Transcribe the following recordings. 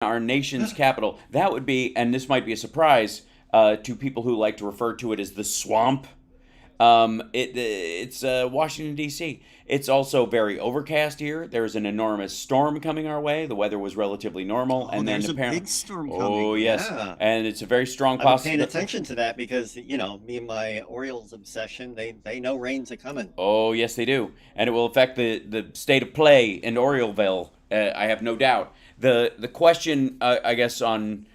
our nation's capital. That would be, and this might be a surprise to people who like to refer to it as the swamp. It's Washington D.C. It's also very overcast here. There's an enormous storm coming our way. The weather was relatively normal, Oh, and then there's a apparently, big storm oh coming. yes, Yeah. and it's a very strong I've been paying possibility. attention to that because, me and my Orioles obsession, they know rains are coming. Oh yes, they do, and it will affect the state of play in Orioleville. I have no doubt. The question, I guess, on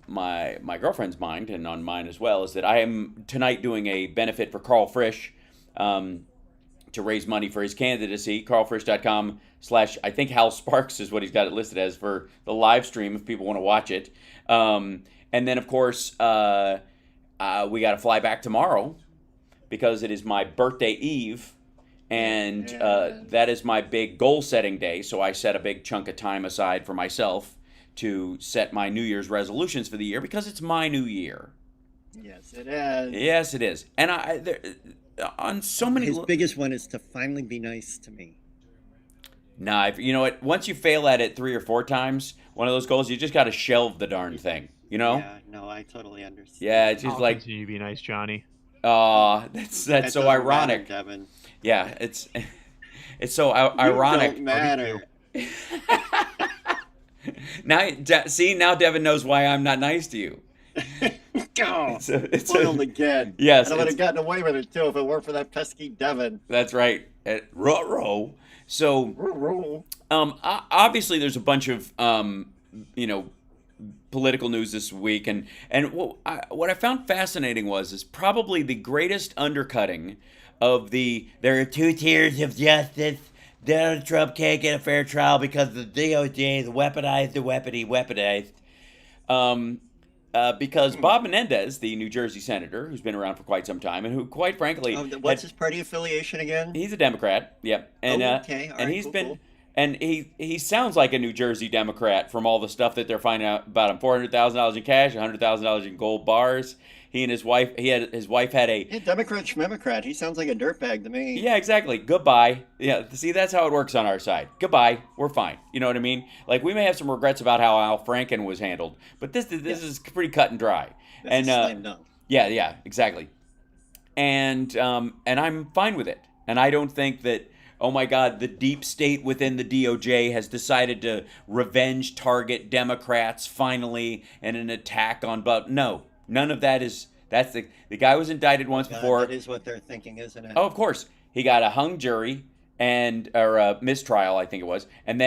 my girlfriend's mind and on mine as well, is that I am tonight doing a benefit for Carl Frisch, um, to raise money for his candidacy. carlfrisch.com/ I think Hal Sparks is what he's got it listed as for the live stream if people want to watch it. And then of course we got to fly back tomorrow because it is my birthday eve, and Yeah. that is my big goal setting day. So I set a big chunk of time aside for myself to set my New Year's resolutions for the year because it's my new year. Yes, it is. Yes, it is, and on so many. His biggest one is to finally be nice to me. Nah, you know what? Once you fail at it 3 or 4 times, one of those goals, you just got to shelve the darn thing. You know? Yeah, no, I totally understand. Yeah, it's just I'll like, continue to be nice, Johnny. that's That so doesn't matter, ironic. Devin. Yeah, it's so You don't ironic. matter. Now, see, now Devin knows why I'm not nice to you. Oh, It's spoiled again. yes, And I would it's, have gotten away with it too if it weren't for that pesky Devin. that's right. Ruh-roh. So, obviously, there's a bunch of you know, political news this week, and what I found fascinating is probably the greatest undercutting of the there are two tiers of justice. Donald Trump can't get a fair trial because the DOJ is weaponized the weaponized. Because Bob Menendez, the New Jersey senator, who's been around for quite some time, and who, quite frankly, What's his party affiliation again? he's a Democrat. Yep, and Oh, okay. All and right, he's cool, been cool. and he sounds like a New Jersey Democrat from all the stuff that they're finding out about him. $400,000 in cash, $100,000 in gold bars. He and his wife. His wife had a. Yeah, Democrat Schmemocrat. He sounds like a dirtbag to me. Yeah, exactly. Goodbye. Yeah, see, that's how it works on our side. Goodbye. We're fine. You know what I mean? Like, we may have some regrets about how Al Franken was handled, but this is Yes, pretty cut and dry. this And is slam dunk. yeah, exactly. And I'm fine with it. And I don't think that, oh my God, the deep state within the DOJ has decided to revenge target Democrats finally in an attack on. But no, none of that is. That's the guy was indicted once God, that before. is what they're thinking, isn't it? Oh, of course, he got a hung jury and or a mistrial, I think it was, and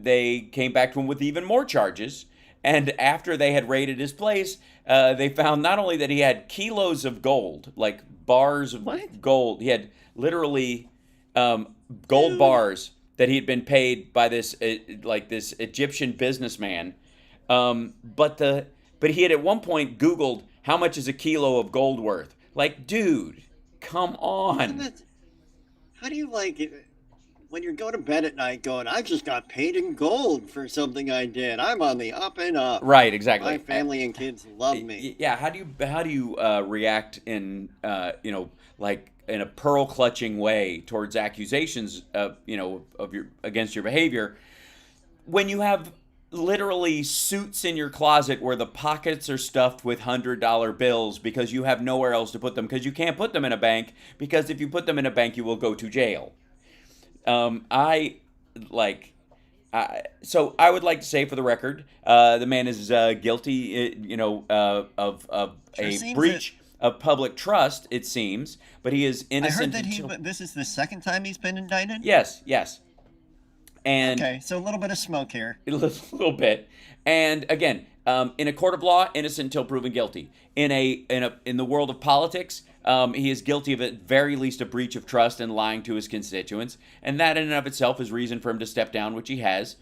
they came back to him with even more charges. And after they had raided his place, they found not only that he had kilos of gold, like bars What? of gold. He had literally gold Dude. bars that he had been paid by this Egyptian businessman. But he had at one point Googled how much is a kilo of gold worth. Like, dude, come Isn't on. that, how do you like it when you go to bed at night going, I just got paid in gold for something I did. I'm on the up and up. Right, My exactly. family and kids love me. Yeah, how do you react in like in a pearl clutching way towards accusations of your against your behavior when you have literally suits in your closet where the pockets are stuffed with $100 bills because you have nowhere else to put them because you can't put them in a bank because if you put them in a bank you will go to jail. I like. So I would like to say, for the record, the man is guilty, of Sure a seems it. breach of public trust. It seems, but he is I heard innocent that until. this is the second time he's been indicted. Yes, and Okay, so a little bit of smoke here. a little bit. And again, in a court of law, innocent until proven guilty. In the world of politics, he is guilty of at very least a breach of trust and lying to his constituents, and that in and of itself is reason for him to step down, which he has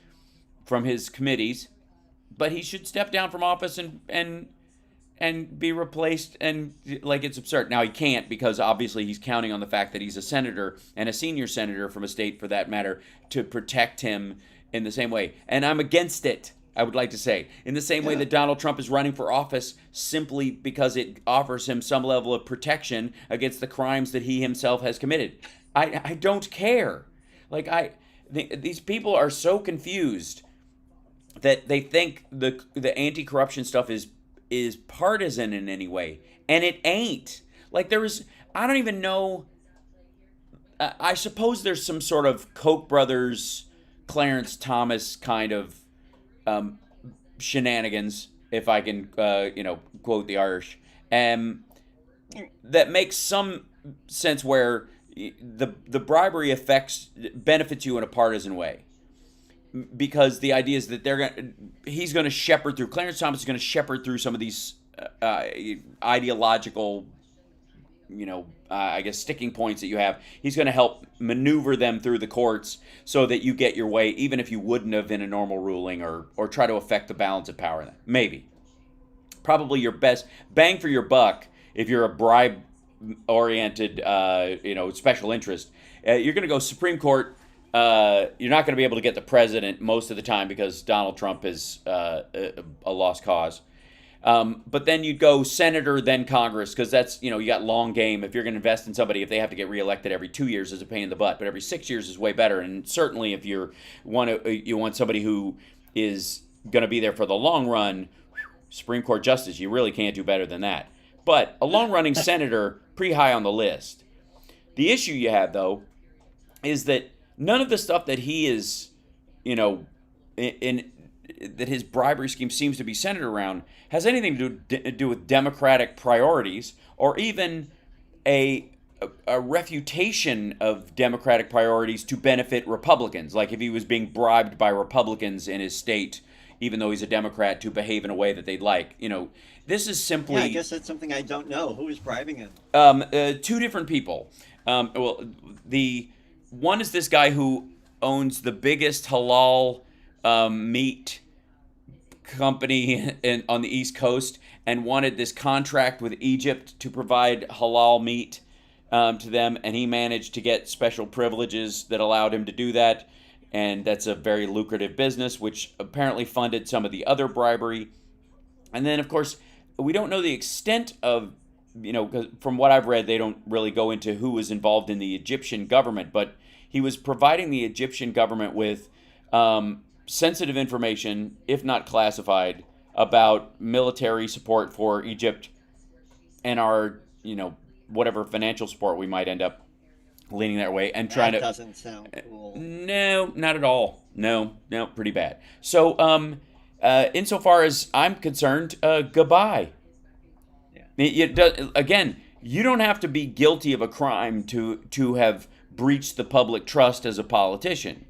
from his committees. But he should step down from office and be replaced, and like, it's absurd. Now he can't because obviously he's counting on the fact that he's a senator and a senior senator from a state for that matter to protect him in the same way. And I'm against it. I would like to say, in the same way Yeah. that Donald Trump is running for office simply because it offers him some level of protection against the crimes that he himself has committed. I don't care. Like these people are so confused that they think the anti-corruption stuff is partisan in any way, and it ain't. Like there is, I don't even know. I suppose there's some sort of Koch brothers, Clarence Thomas kind of um, shenanigans, if I can, quote the Irish, that makes some sense where the bribery benefits you in a partisan way, because the idea is that he's going to shepherd through, Clarence Thomas is going to shepherd through some of these ideological, I guess sticking points that you have. He's going to help maneuver them through the courts so that you get your way, even if you wouldn't have in a normal ruling, or try to affect the balance of power. Maybe, probably your best bang for your buck if you're a bribe-oriented, special interest. You're going to go Supreme Court. You're not going to be able to get the president most of the time because Donald Trump is a lost cause. But then you'd go senator, then Congress, because that's, you got long game. If you're going to invest in somebody, if they have to get reelected every 2 years, is a pain in the butt. But every 6 years is way better. And certainly if you want somebody who is going to be there for the long run, Supreme Court justice, you really can't do better than that. But a long-running senator, pretty high on the list. The issue you have, though, is that none of the stuff that he is, that his bribery scheme seems to be centered around has anything to do with democratic priorities, or even a refutation of democratic priorities to benefit Republicans. Like if he was being bribed by Republicans in his state, even though he's a Democrat, to behave in a way that they'd like. This is simply... Yeah, I guess that's something I don't know. Who is bribing him? Two different people. The one is this guy who owns the biggest halal meat company on the East Coast, and wanted this contract with Egypt to provide halal meat to them, and he managed to get special privileges that allowed him to do that, and that's a very lucrative business, which apparently funded some of the other bribery. And then, of course, we don't know the extent of, 'cause from what I've read, they don't really go into who was involved in the Egyptian government, but he was providing the Egyptian government with sensitive information, if not classified, about military support for Egypt and our, whatever financial support we might end up leaning that way, and trying to... That doesn't sound cool. No, not at all. No, pretty bad. So, insofar as I'm concerned, goodbye. Yeah. Again, you don't have to be guilty of a crime to have breached the public trust as a politician.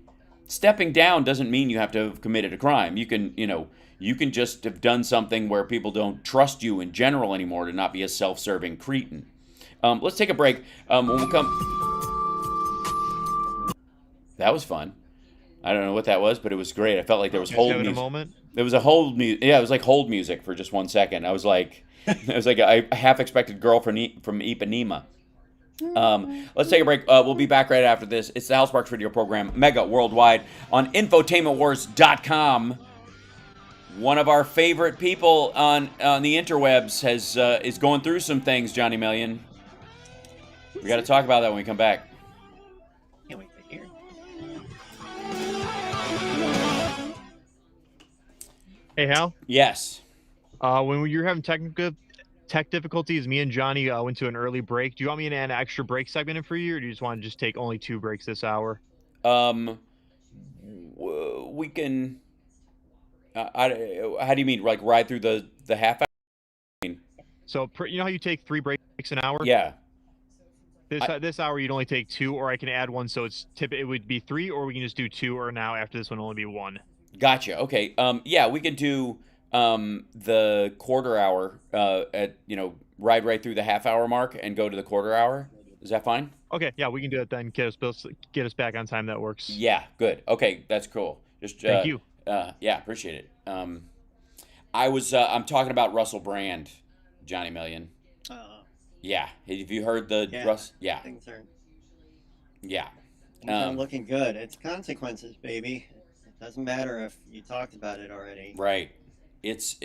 Stepping down doesn't mean you have to have committed a crime. You can just have done something where people don't trust you in general anymore, to not be a self-serving cretin. Let's take a break. When we come... That was fun. I don't know what that was, but it was great. I felt like there was hold music. Moment? There was a hold music. Yeah, it was like hold music for just 1 second. I was like, I half expected girl from Ipanema. Let's take a break. We'll be back right after this. It's the Hal Sparks Radio program, Mega Worldwide, on infotainmentwars.com. One of our favorite people on the interwebs is going through some things, Johnny Million. We got to talk about that when we come back. Can't wait to hear. Hey, Hal? Yes. When you were having tech difficulties, me and Johnny went to an early break. Do you want me to add an extra break segment in for you, or do you just want to just take only 2 breaks this hour? We can... how do you mean, like ride through the half hour? So, you know how you take 3 breaks an hour? Yeah. This hour you'd only take 2, or I can add 1, so it would be 3, or we can just do 2, or now after this one only be 1. Gotcha. Okay. Yeah, we could do the quarter hour ride right through the half hour mark and go to the quarter hour. Is that fine? Okay, yeah, we can do it then. Get us back on time. That works. Yeah, good. Okay, that's cool. Just thank you. Yeah, appreciate it. I'm talking about Russell Brand, Johnny Million. Yeah, have you heard the Russ? Yeah. Things are. Yeah. Things aren't looking good. It's consequences, baby. It doesn't matter if you talked about it already. Right. It's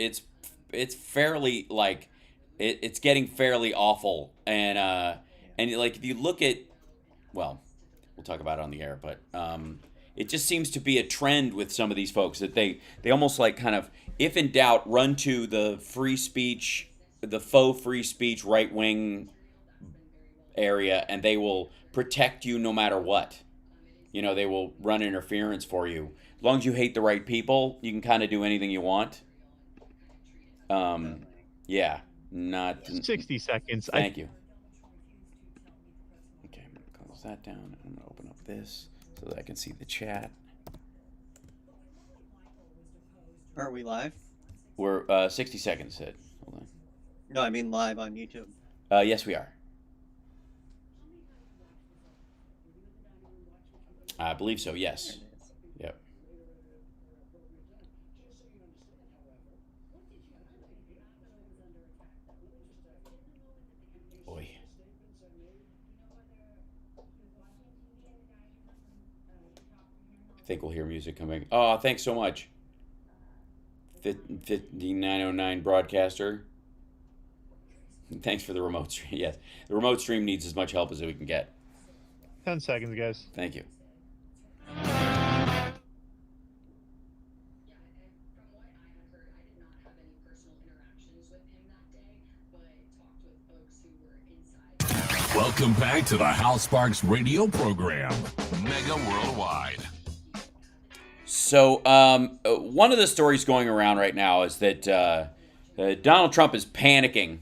fairly like it's getting fairly awful, and like if you look at, well, we'll talk about it on the air, but it just seems to be a trend with some of these folks that they almost like kind of, if in doubt, run to the free speech, the faux free speech right wing area, and they will protect you no matter what. They will run interference for you. As long as you hate the right people, you can kind of do anything you want. Yeah, not 60 seconds. Thank you. Okay, I'm gonna close that down. I'm gonna open up this so that I can see the chat. Are we live? We're 60 seconds, Sid. Hold on. No, I mean live on YouTube. Yes, we are. I believe so, yes. Yep. Oy. I think we'll hear music coming. Oh, thanks so much. 5909 broadcaster. Thanks for the remote stream. Yes, the remote stream needs as much help as we can get. 10 seconds, guys. Thank you. Welcome back to the Hal Sparks radio program, Mega Worldwide. So, one of the stories going around right now is that Donald Trump is panicking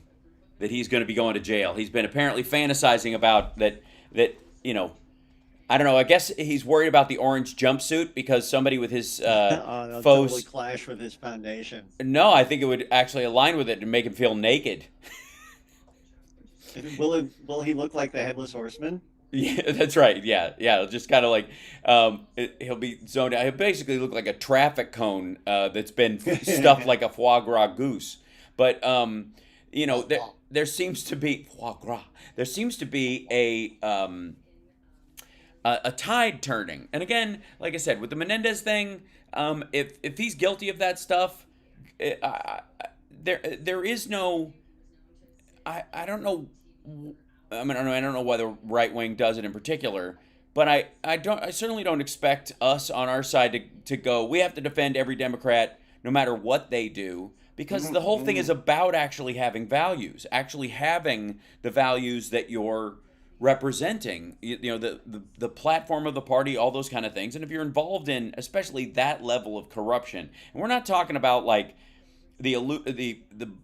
that he's going to be going to jail. He's been apparently fantasizing about that, I don't know, I guess he's worried about the orange jumpsuit because somebody with his That'll foes... totally clash with his foundation. No, I think it would actually align with it and make him feel naked. Will he look like the Headless Horseman? Yeah, that's right. Yeah. Just kind of like he'll be zoned out. He'll basically look like a traffic cone that's been stuffed like a foie gras goose. But there seems to be foie gras. There seems to be a tide turning. And again, like I said, with the Menendez thing, if he's guilty of that stuff, there is no. I don't know. I don't know why the right wing does it in particular, but I certainly don't expect us on our side to go, we have to defend every Democrat no matter what they do, because the whole thing is about actually having values, actually having the values that you're representing, the platform of the party, all those kind of things. And if you're involved in especially that level of corruption, and we're not talking about like the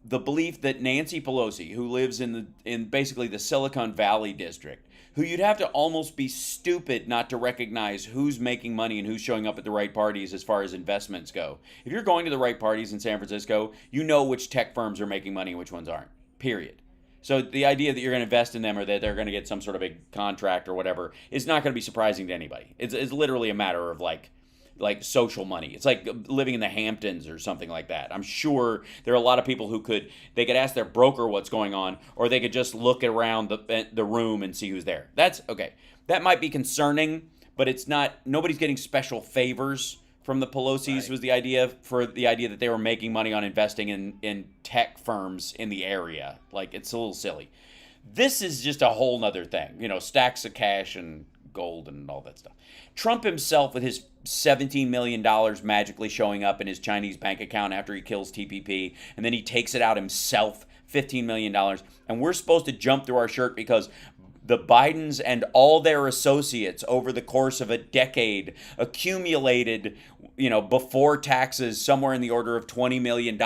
belief that Nancy Pelosi, who lives in basically the Silicon Valley district, who you'd have to almost be stupid not to recognize who's making money and who's showing up at the right parties as far as investments go. If you're going to the right parties in San Francisco, you know which tech firms are making money and which ones aren't. Period. So the idea that you're going to invest in them or that they're going to get some sort of big contract or whatever is not going to be surprising to anybody. It's literally a matter of like social money. It's like living in the Hamptons or something like that. I'm sure there are a lot of people who could ask their broker what's going on, or they could just look around the room and see who's there. That's okay. That might be concerning, but it's not. Nobody's getting special favors from the Pelosi's. Right. Was the idea that they were making money on investing in tech firms in the area. Like, it's a little silly. This is just a whole nother thing. Stacks of cash and gold and all that stuff. Trump himself, with his $17 million magically showing up in his Chinese bank account after he kills TPP, and then he takes it out himself, $15 million, and we're supposed to jump through our shirt because the Bidens and all their associates over the course of a decade accumulated, before taxes, somewhere in the order of $20 million,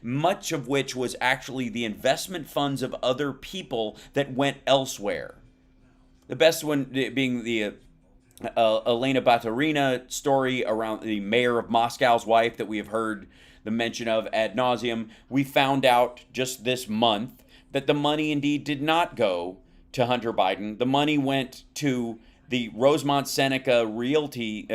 much of which was actually the investment funds of other people that went elsewhere. The best one being the Elena Baturina story around the mayor of Moscow's wife that we have heard the mention of ad nauseum. We found out just this month that the money indeed did not go to Hunter Biden. The money went to the Rosemont Seneca Realty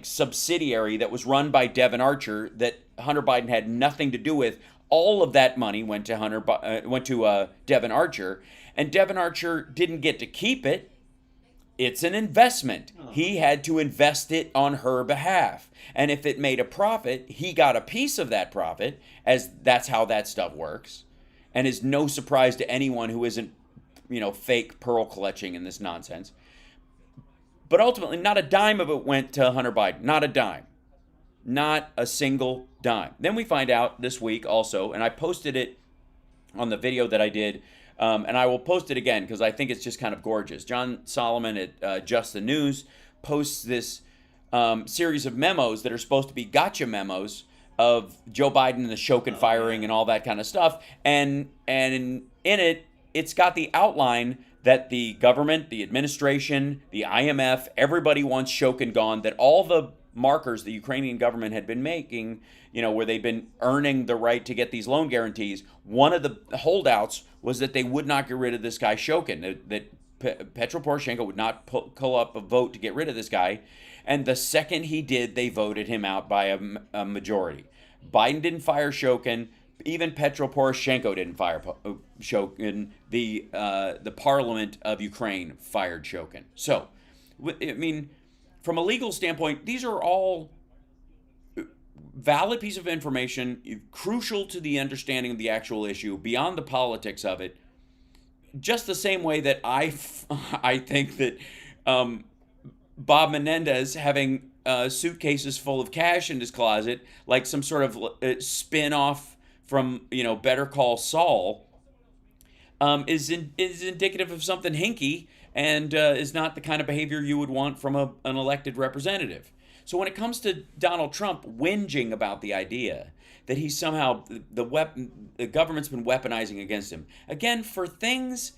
subsidiary that was run by Devon Archer that Hunter Biden had nothing to do with. All of that money went to Devon Archer, and Devon Archer didn't get to keep it. It's an investment. He had to invest it on her behalf. And if it made a profit, he got a piece of that profit, as that's how that stuff works. And is no surprise to anyone who isn't, fake pearl clutching in this nonsense. But ultimately, not a dime of it went to Hunter Biden. Not a dime. Not a single dime. Then we find out this week also, and I posted it on the video that I did, and I will post it again because I think it's just kind of gorgeous. John Solomon at Just the News posts this series of memos that are supposed to be gotcha memos of Joe Biden and the Shokin firing and all that kind of stuff. And in it, it's got the outline that the government, the administration, the IMF, everybody wants Shokin gone, that all the markers the Ukrainian government had been making, where they've been earning the right to get these loan guarantees, one of the holdouts was that they would not get rid of this guy Shokin, that Petro Poroshenko would not pull up a vote to get rid of this guy. And the second he did, they voted him out by a majority. Biden didn't fire Shokin. Even Petro Poroshenko didn't fire Shokin. The parliament of Ukraine fired Shokin. So, I mean, from a legal standpoint, these are all valid piece of information, crucial to the understanding of the actual issue, beyond the politics of it. Just the same way that I think that Bob Menendez having suitcases full of cash in his closet, like some sort of spin-off from Better Call Saul, is indicative of something hinky and is not the kind of behavior you would want from an elected representative. So when it comes to Donald Trump whinging about the idea that he's somehow the government's been weaponizing against him, again, for things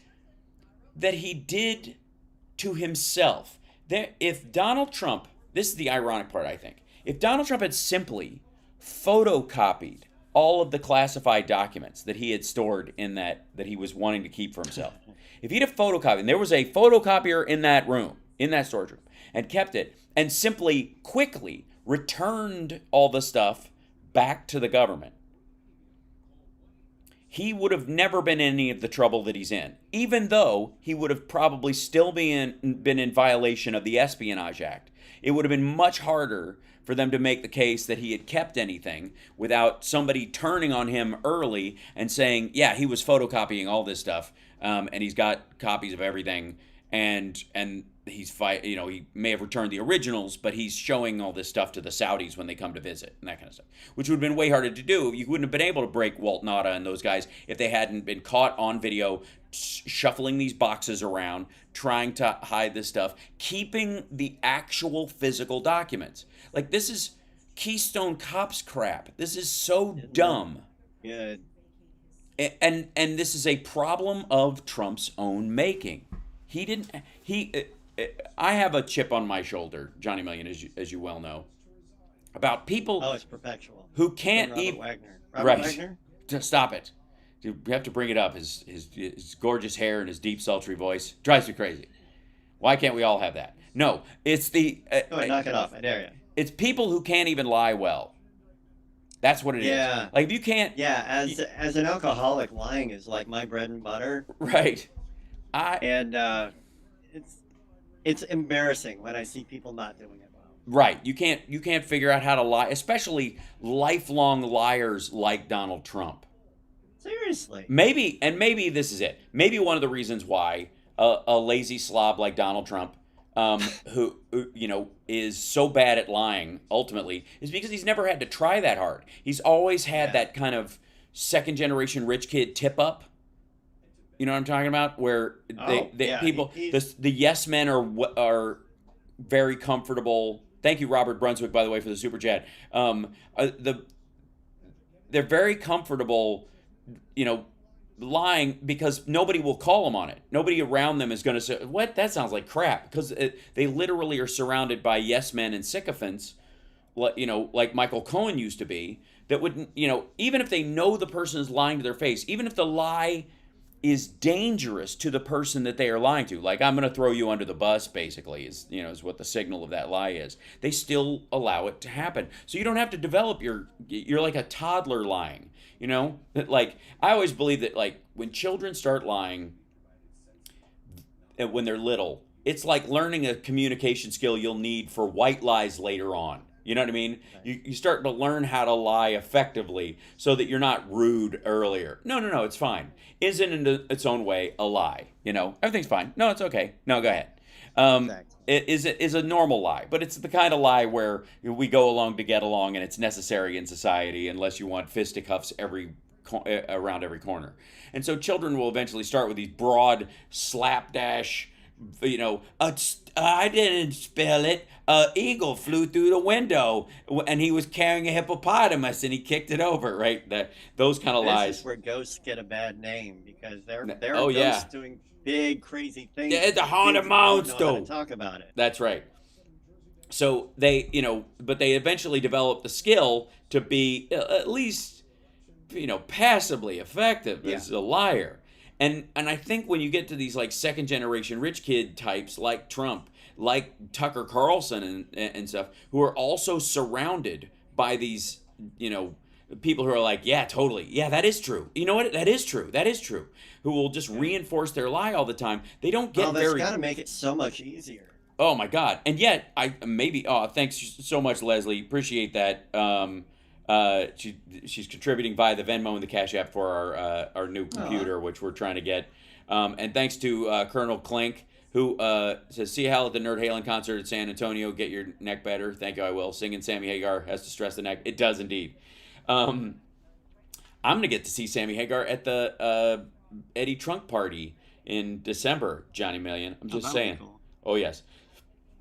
that he did to himself. If Donald Trump, this is the ironic part, I think, if Donald Trump had simply photocopied all of the classified documents that he had stored in that he was wanting to keep for himself, if he'd have photocopied, and there was a photocopier in that room, in that storage room, and kept it, and simply quickly returned all the stuff back to the government, he would have never been in any of the trouble that he's in, even though he would have probably still been in violation of the Espionage Act. It would have been much harder for them to make the case that he had kept anything without somebody turning on him early and saying, yeah, he was photocopying all this stuff, and he's got copies of everything, and he may have returned the originals, but he's showing all this stuff to the Saudis when they come to visit and that kind of stuff, which would have been way harder to do. You wouldn't have been able to break Walt Nauta and those guys if they hadn't been caught on video shuffling these boxes around, trying to hide this stuff, keeping the actual physical documents. Like, this is Keystone Cops crap. This is so dumb. Yeah. And this is a problem of Trump's own making. I have a chip on my shoulder, Johnny Million, as you well know, about people Oh, it's perpetual. who can't Robert even... Wagner. Right. Wagner? Stop it. You have to bring it up. His gorgeous hair and his deep, sultry voice drives me crazy. Why can't we all have that? No, it's the... Go ahead, knock it off. I dare you. It's people who can't even lie well. That's what it is. Yeah. Like, if you can't... Yeah, as an alcoholic, lying is like my bread and butter. Right. It's embarrassing when I see people not doing it well. Right. You can't figure out how to lie, especially lifelong liars like Donald Trump. Seriously. Maybe this is it. Maybe one of the reasons why a lazy slob like Donald Trump, who is so bad at lying ultimately, is because he's never had to try that hard. He's always had that kind of second generation rich kid tip up. You know what I'm talking about? Where the yes men are very comfortable. Thank you, Robert Brunswick, by the way, for the super chat. They're very comfortable, lying because nobody will call them on it. Nobody around them is going to say, "What? That sounds like crap," because they literally are surrounded by yes men and sycophants, like Michael Cohen used to be. That would, even if they know the person is lying to their face, even if the lie is dangerous to the person that they are lying to, like, I'm going to throw you under the bus, basically, is what the signal of that lie is. They still allow it to happen. So you don't have to develop you're like a toddler lying, Like, I always believe that, like, when children start lying, when they're little, it's like learning a communication skill you'll need for white lies later on. You know what I mean? You start to learn how to lie effectively so that you're not rude earlier. No, it's fine. Isn't in its own way a lie. Everything's fine. No, it's okay. No, go ahead. Exactly. it is a normal lie, but it's the kind of lie where we go along to get along, and it's necessary in society unless you want fisticuffs around every corner. And so children will eventually start with these broad slapdash, I didn't spill it. An eagle flew through the window, and he was carrying a hippopotamus, and he kicked it over. Right, those kind of This lies. is where ghosts get a bad name because they're Oh, yeah. ghosts doing big crazy things. Yeah, the and haunted kids don't know how monster. to talk about it. That's right. So they, but they eventually develop the skill to be at least, passably effective as a liar. And I think when you get to these like second generation rich kid types like Trump, like Tucker Carlson and stuff, who are also surrounded by these, people who are like, yeah, totally. Yeah, that is true. You know what? That is true. That is true. Who will just reinforce their lie all the time. They don't get That's very... got to make it so much easier. Oh my God! And yet, thanks so much, Leslie. Appreciate that. She's contributing via the Venmo and the Cash App for our new computer, which we're trying to get. And thanks to Colonel Clink, who says, "See Hal at the Nerd Halen concert at San Antonio. Get your neck better. Thank you. I will." Singing Sammy Hagar has to stress the neck. It does indeed. I'm gonna get to see Sammy Hagar at the Eddie Trunk party in December. Johnny Million. I'm just saying. Cool. Oh yes.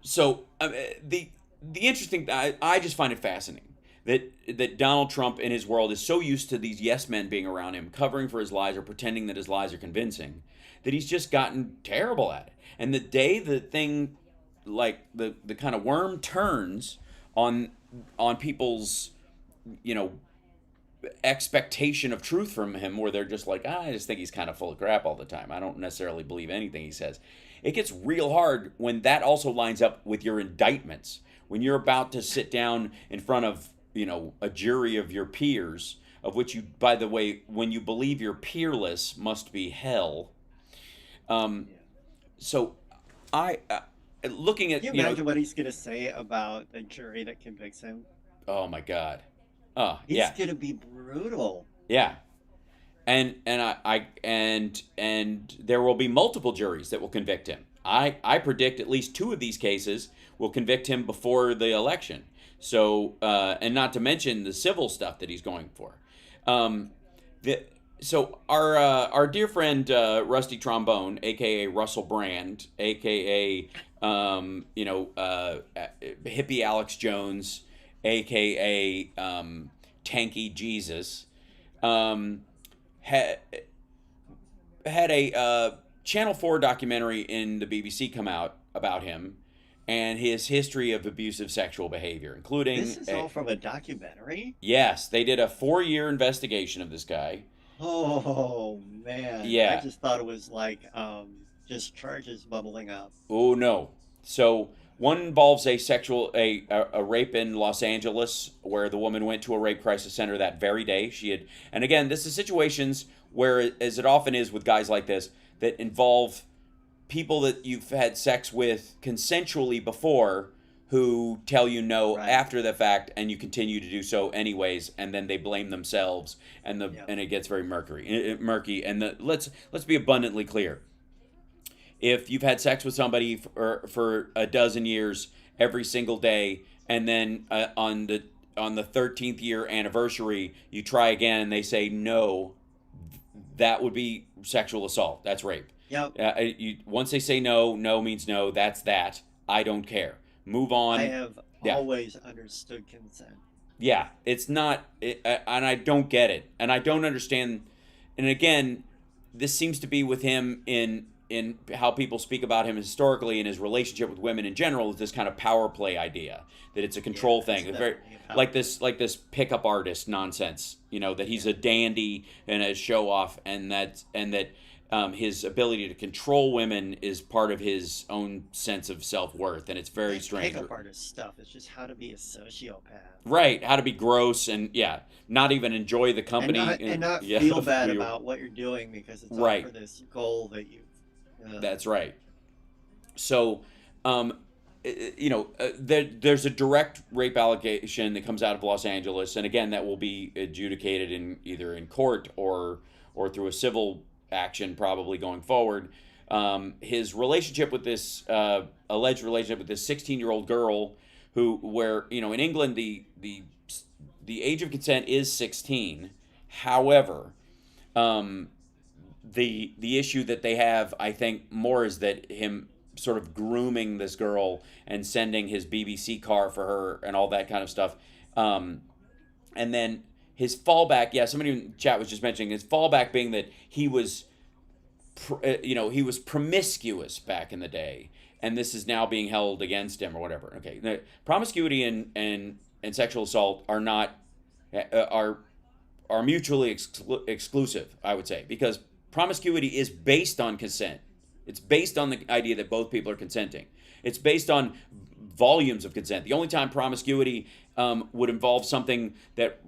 So the interesting, I just find it fascinating that Donald Trump in his world is so used to these yes men being around him, covering for his lies or pretending that his lies are convincing, that he's just gotten terrible at it. And the day the thing, like the kind of worm turns on people's, expectation of truth from him, where they're just like, I just think he's kind of full of crap all the time. I don't necessarily believe anything he says. It gets real hard when that also lines up with your indictments. When you're about to sit down in front of, a jury of your peers, of which you, by the way, when you believe you're peerless, must be hell. So I, looking at, Can you imagine what he's going to say about the jury that convicts him? Oh my God. Oh, He's yeah. going to be brutal. Yeah. And there will be multiple juries that will convict him. I predict at least 2 of these cases will convict him before the election. So and not to mention the civil stuff that he's going for. So our dear friend Rusty Trombone, aka Russell Brand, aka hippie Alex Jones, aka Tanky Jesus, had a Channel 4 documentary in the BBC come out about him and his history of abusive sexual behavior, including... This is all from a documentary? Yes, they did a 4-year investigation of this guy. Oh, man. Yeah. I just thought it was like just charges bubbling up. Oh, no. So one involves a rape in Los Angeles, where the woman went to a rape crisis center that very day. And again, this is situations where, as it often is with guys like this, that involve people that you've had sex with consensually before, who tell you no after the fact, and you continue to do so anyways, and then they blame themselves, and it gets very murky. And let's be abundantly clear. If you've had sex with somebody for a dozen years every single day, and then on the 13th year anniversary you try again and they say no, that would be sexual assault. That's rape. Yep. Once they say no, no means no. That's that. I don't care. Move on. I have always understood consent. Yeah, it's not, and I don't get it, and I don't understand. And again, this seems to be with him in how people speak about him historically in his relationship with women in general, is this kind of power play idea that it's a control thing. It's very like this pickup artist nonsense. That he's a dandy and a show off, and that his ability to control women is part of his own sense of self-worth, and it's very strange. Pickup artist stuff. It's just how to be a sociopath. Right, how to be gross and not even enjoy the company and not feel bad about what you're doing because it's all for this goal that you. That's right. So, there's a direct rape allegation that comes out of Los Angeles, and again, that will be adjudicated either in court or through a civil action, probably going forward. his relationship with this alleged relationship with this 16-year-old girl, where in England the age of consent is 16. However, the issue that they have, I think, more is that him sort of grooming this girl and sending his BBC car for her and all that kind of stuff. And then his fallback, somebody in the chat was just mentioning his fallback being that he was, he was promiscuous back in the day, and this is now being held against him or whatever. Okay, the promiscuity and sexual assault are not are mutually exclusive, I would say, because promiscuity is based on consent. It's based on the idea that both people are consenting. It's based on volumes of consent. The only time promiscuity would involve something that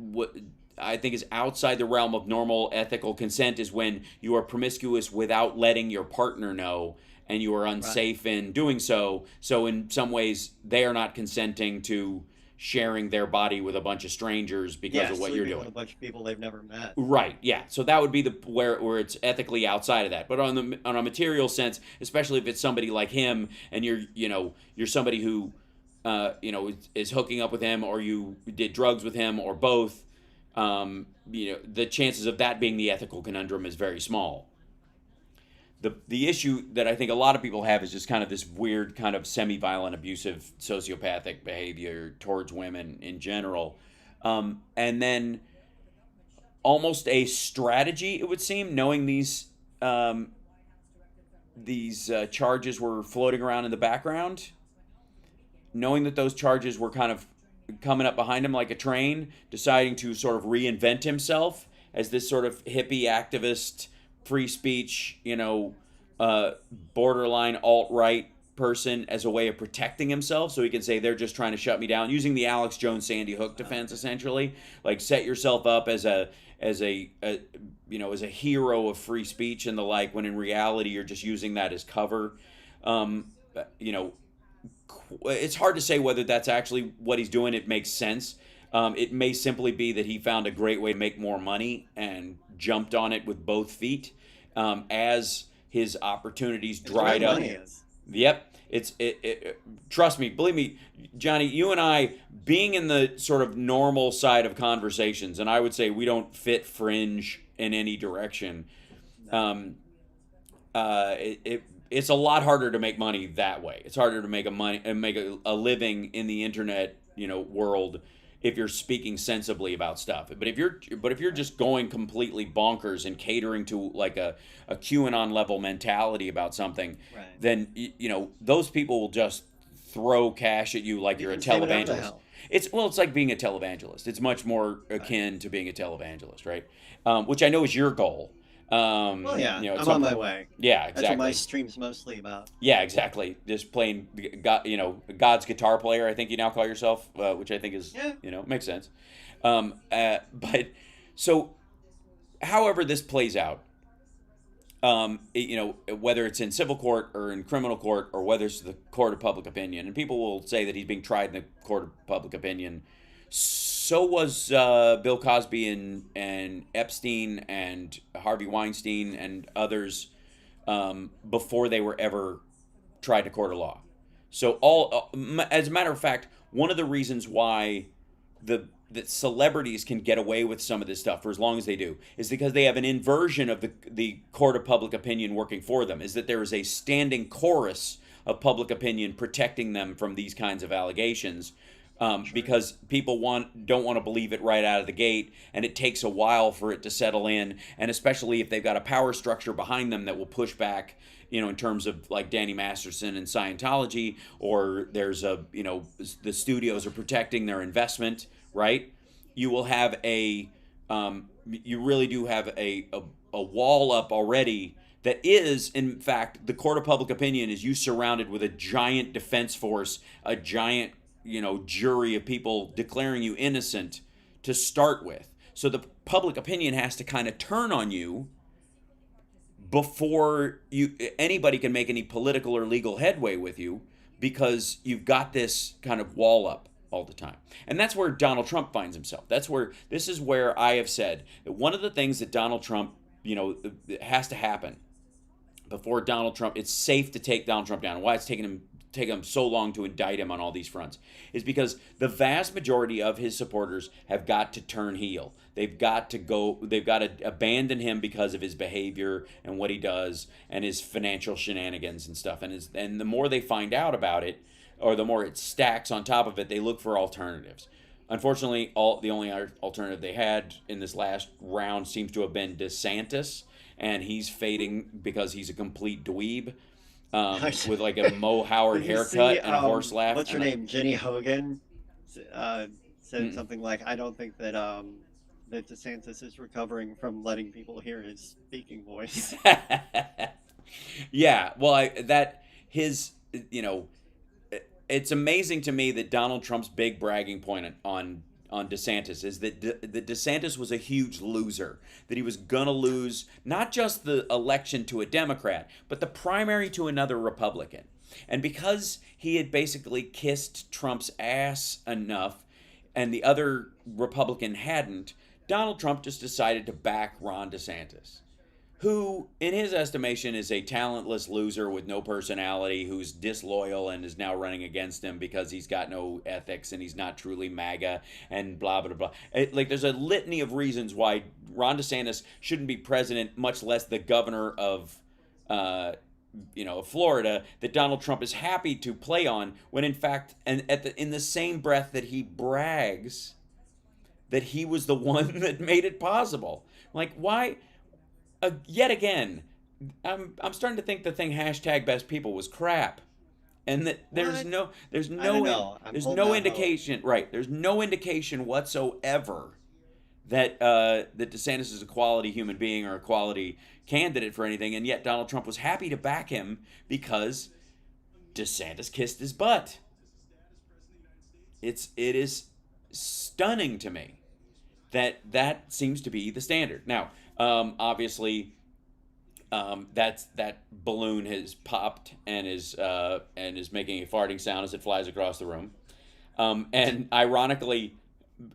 I think is outside the realm of normal ethical consent is when you are promiscuous without letting your partner know, and you are unsafe in doing so. So in some ways, they are not consenting to sharing their body with a bunch of strangers because of what you're doing. With a bunch of people they've never met. Right. Yeah. So that would be where it's ethically outside of that. But on a material sense, especially if it's somebody like him, and you're somebody who is hooking up with him, or you did drugs with him, or both, the chances of that being the ethical conundrum is very small. The issue that I think a lot of people have is just kind of this weird kind of semi-violent, abusive, sociopathic behavior towards women in general. And then almost a strategy, it would seem, knowing these charges were floating around in the background, knowing that those charges were kind of coming up behind him like a train, deciding to sort of reinvent himself as this sort of hippie activist, free speech, borderline alt-right person as a way of protecting himself, so he can say they're just trying to shut me down, using the Alex Jones Sandy Hook defense, essentially, like set yourself up as a hero of free speech and the like, when in reality you're just using that as cover. It's hard to say whether that's actually what he's doing. It makes sense. It may simply be that he found a great way to make more money and jumped on it with both feet as his opportunities dried up. Yep. Trust me, believe me, Johnny, you and I, being in the sort of normal side of conversations, and I would say we don't fit fringe in any direction. It's a lot harder to make money that way. It's harder to make a living in the internet, world, if you're speaking sensibly about stuff. But if you're just going completely bonkers and catering to like a QAnon level mentality about something, then those people will just throw cash at you like you're a televangelist. It's like being a televangelist. It's much more akin to being a televangelist, right? Which I know is your goal. I'm on my way. Yeah, exactly. That's what my stream's mostly about. Yeah, exactly. Just playing, God's guitar player, I think you now call yourself, which I think is, makes sense. But so, however this plays out, whether it's in civil court or in criminal court, or whether it's the court of public opinion, and people will say that he's being tried in the court of public opinion. So was Bill Cosby and Epstein and Harvey Weinstein and others before they were ever tried to court of law. So as a matter of fact, one of the reasons why that celebrities can get away with some of this stuff for as long as they do is because they have an inversion of the court of public opinion working for them, is that there is a standing chorus of public opinion protecting them from these kinds of allegations. Because people don't want to believe it right out of the gate, and it takes a while for it to settle in, and especially if they've got a power structure behind them that will push back, in terms of like Danny Masterson and Scientology, or there's the studios are protecting their investment, right? You will have you really do have a wall up already that is, in fact, the court of public opinion is you surrounded with a giant defense force, a giant jury of people declaring you innocent to start with. So the public opinion has to kind of turn on you before anybody can make any political or legal headway with you, because you've got this kind of wall up all the time. And that's where Donald Trump finds himself. This is where I have said that one of the things that Donald Trump, has to happen before Donald Trump, it's safe to take Donald Trump down. And why it's taken him so long to indict him on all these fronts is because the vast majority of his supporters have got to turn heel. They've got to abandon him because of his behavior and what he does and his financial shenanigans and stuff. And the more they find out about it, or the more it stacks on top of it, they look for alternatives. Unfortunately, the only alternative they had in this last round seems to have been DeSantis, and he's fading because he's a complete dweeb. With like a Mo Howard haircut and a horse laugh. What's her name? Jenny Hogan said something like, "I don't think that that DeSantis is recovering from letting people hear his speaking voice." Yeah, well, it's amazing to me that Donald Trump's big bragging point on DeSantis is that DeSantis was a huge loser, that he was going to lose not just the election to a Democrat, but the primary to another Republican. And because he had basically kissed Trump's ass enough and the other Republican hadn't, Donald Trump just decided to back Ron DeSantis, who, in his estimation, is a talentless loser with no personality, who's disloyal and is now running against him because he's got no ethics and he's not truly MAGA and blah, blah, blah. There's a litany of reasons why Ron DeSantis shouldn't be president, much less the governor of Florida, that Donald Trump is happy to play on, when in fact, in the same breath that he brags that he was the one that made it possible. Like, why... yet again, I'm starting to think the thing #best people was crap, and that there's no indication, right? There's no indication whatsoever that that DeSantis is a quality human being or a quality candidate for anything, and yet Donald Trump was happy to back him because DeSantis kissed his butt. It is stunning to me that seems to be the standard now. Obviously, that balloon has popped and is making a farting sound as it flies across the room. And ironically,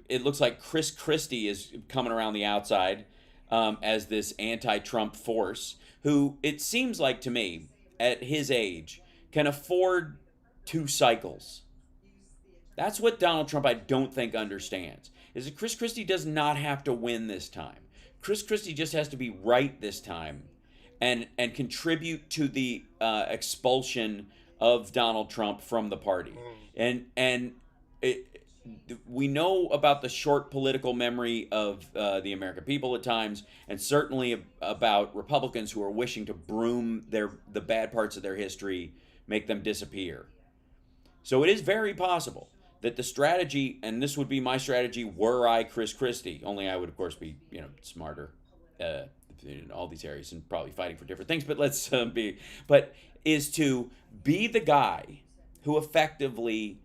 it looks like Chris Christie is coming around the outside as this anti-Trump force, who it seems like to me, at his age, can afford 2 cycles. That's what Donald Trump, I don't think, understands, is that Chris Christie does not have to win this time. Chris Christie just has to be right this time and contribute to the expulsion of Donald Trump from the party. We know about the short political memory of the American people at times, and certainly about Republicans who are wishing to broom the bad parts of their history, make them disappear. So it is very possible that the strategy, and this would be my strategy were I Chris Christie, only I would, of course, be smarter in all these areas and probably fighting for different things, but is to be the guy who effectively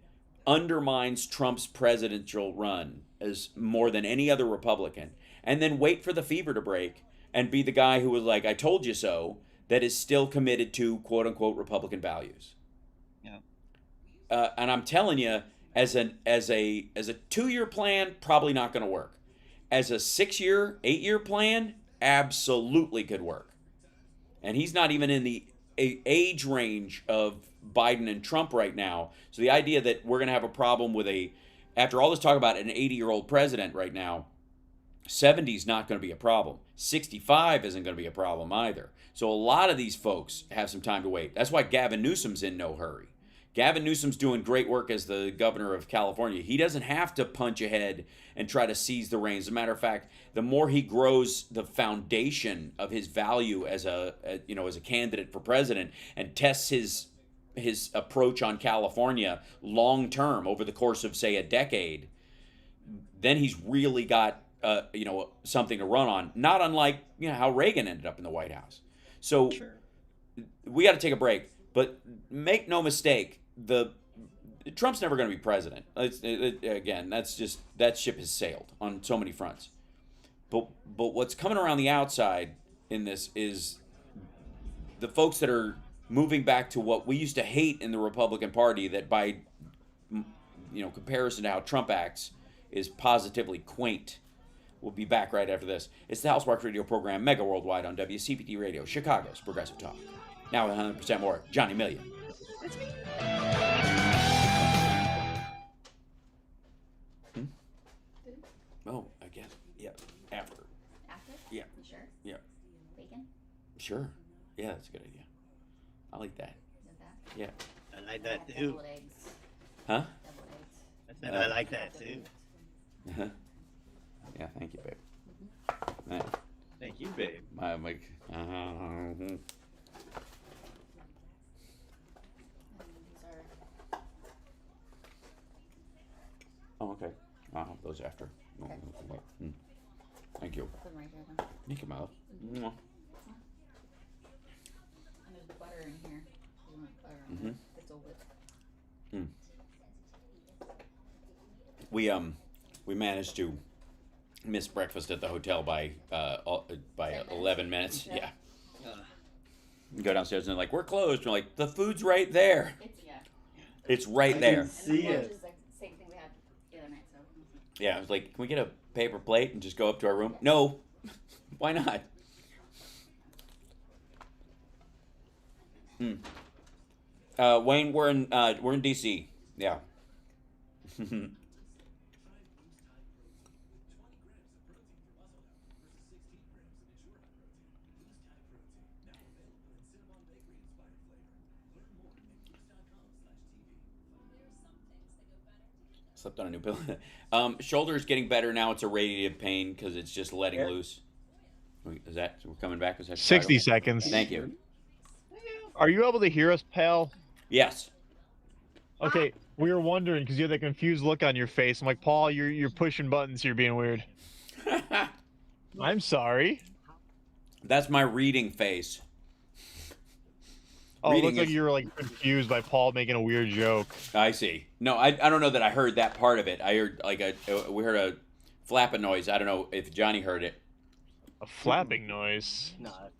undermines Trump's presidential run as more than any other Republican, and then wait for the fever to break and be the guy who was like, I told you so, that is still committed to quote-unquote Republican values. Yeah. And I'm telling you, as a 2-year plan, probably not going to work. As a 6-year, 8-year plan, absolutely could work. And he's not even in the age range of Biden and Trump right now. So the idea that we're going to have a problem with after all this talk about an 80-year-old president right now, 70 is not going to be a problem. 65 isn't going to be a problem either. So a lot of these folks have some time to wait. That's why Gavin Newsom's in no hurry. Gavin Newsom's doing great work as the governor of California. He doesn't have to punch ahead and try to seize the reins. As a matter of fact, the more he grows the foundation of his value as a candidate for president and tests his approach on California long term over the course of, say, a decade, then he's really got something to run on. Not unlike how Reagan ended up in the White House. So Sure. We got to take a break, but make no mistake. Trump's never going to be president. Again, that ship has sailed on so many fronts. But what's coming around the outside in this is the folks that are moving back to what we used to hate in the Republican Party, that by comparison to how Trump acts is positively quaint. We'll be back right after this. It's the Housemark Radio program, Mega Worldwide on WCPT Radio, Chicago's Progressive Talk. Now with 100% more, Johnny Million. Oh, I guess. Yeah. After. After? Yeah. You sure? Yeah. Bacon? Sure. Yeah, that's a good idea. I'll eat that. Is that? Yeah. I like I that have too. deviled eggs. Huh? Deviled eggs. I said I like that too. Yeah, thank you, babe. Man, Thank you, babe. my, And these are oh, okay. I'll have those after. Okay. Thank you. put them right here then. Thank you, Mouth. And there's butter in here. You want butter on Mhm. It's all whipped. We managed to miss breakfast at the hotel by 11 minutes. Yeah. Yeah. We go downstairs and they're like, we're closed. We're like, the food's right there. It's It's right I there. can And see the lunch it. is like the same thing we had the other night, so. Yeah, I was like, can we get a paper plate and just go up to our room? No. Why not? Wayne, we're in DC. Yeah. Slept on a new pillow. Shoulder's getting better now. It's a radiative pain because it's just letting loose. Is that we're coming back? Is that 60 Chicago? seconds. Thank you. Are you able to hear us, pal? Yes. Okay, we were wondering because you had that confused look on your face. I'm like, Paul, you're pushing buttons here, being weird. I'm sorry. That's my reading face. Oh, it Reading looks like is- you were like confused by Paul making a weird joke. I see. No, I don't know that I heard that part of it. I heard we heard a flapping noise. I don't know if Johnny heard it. A flapping noise. Not.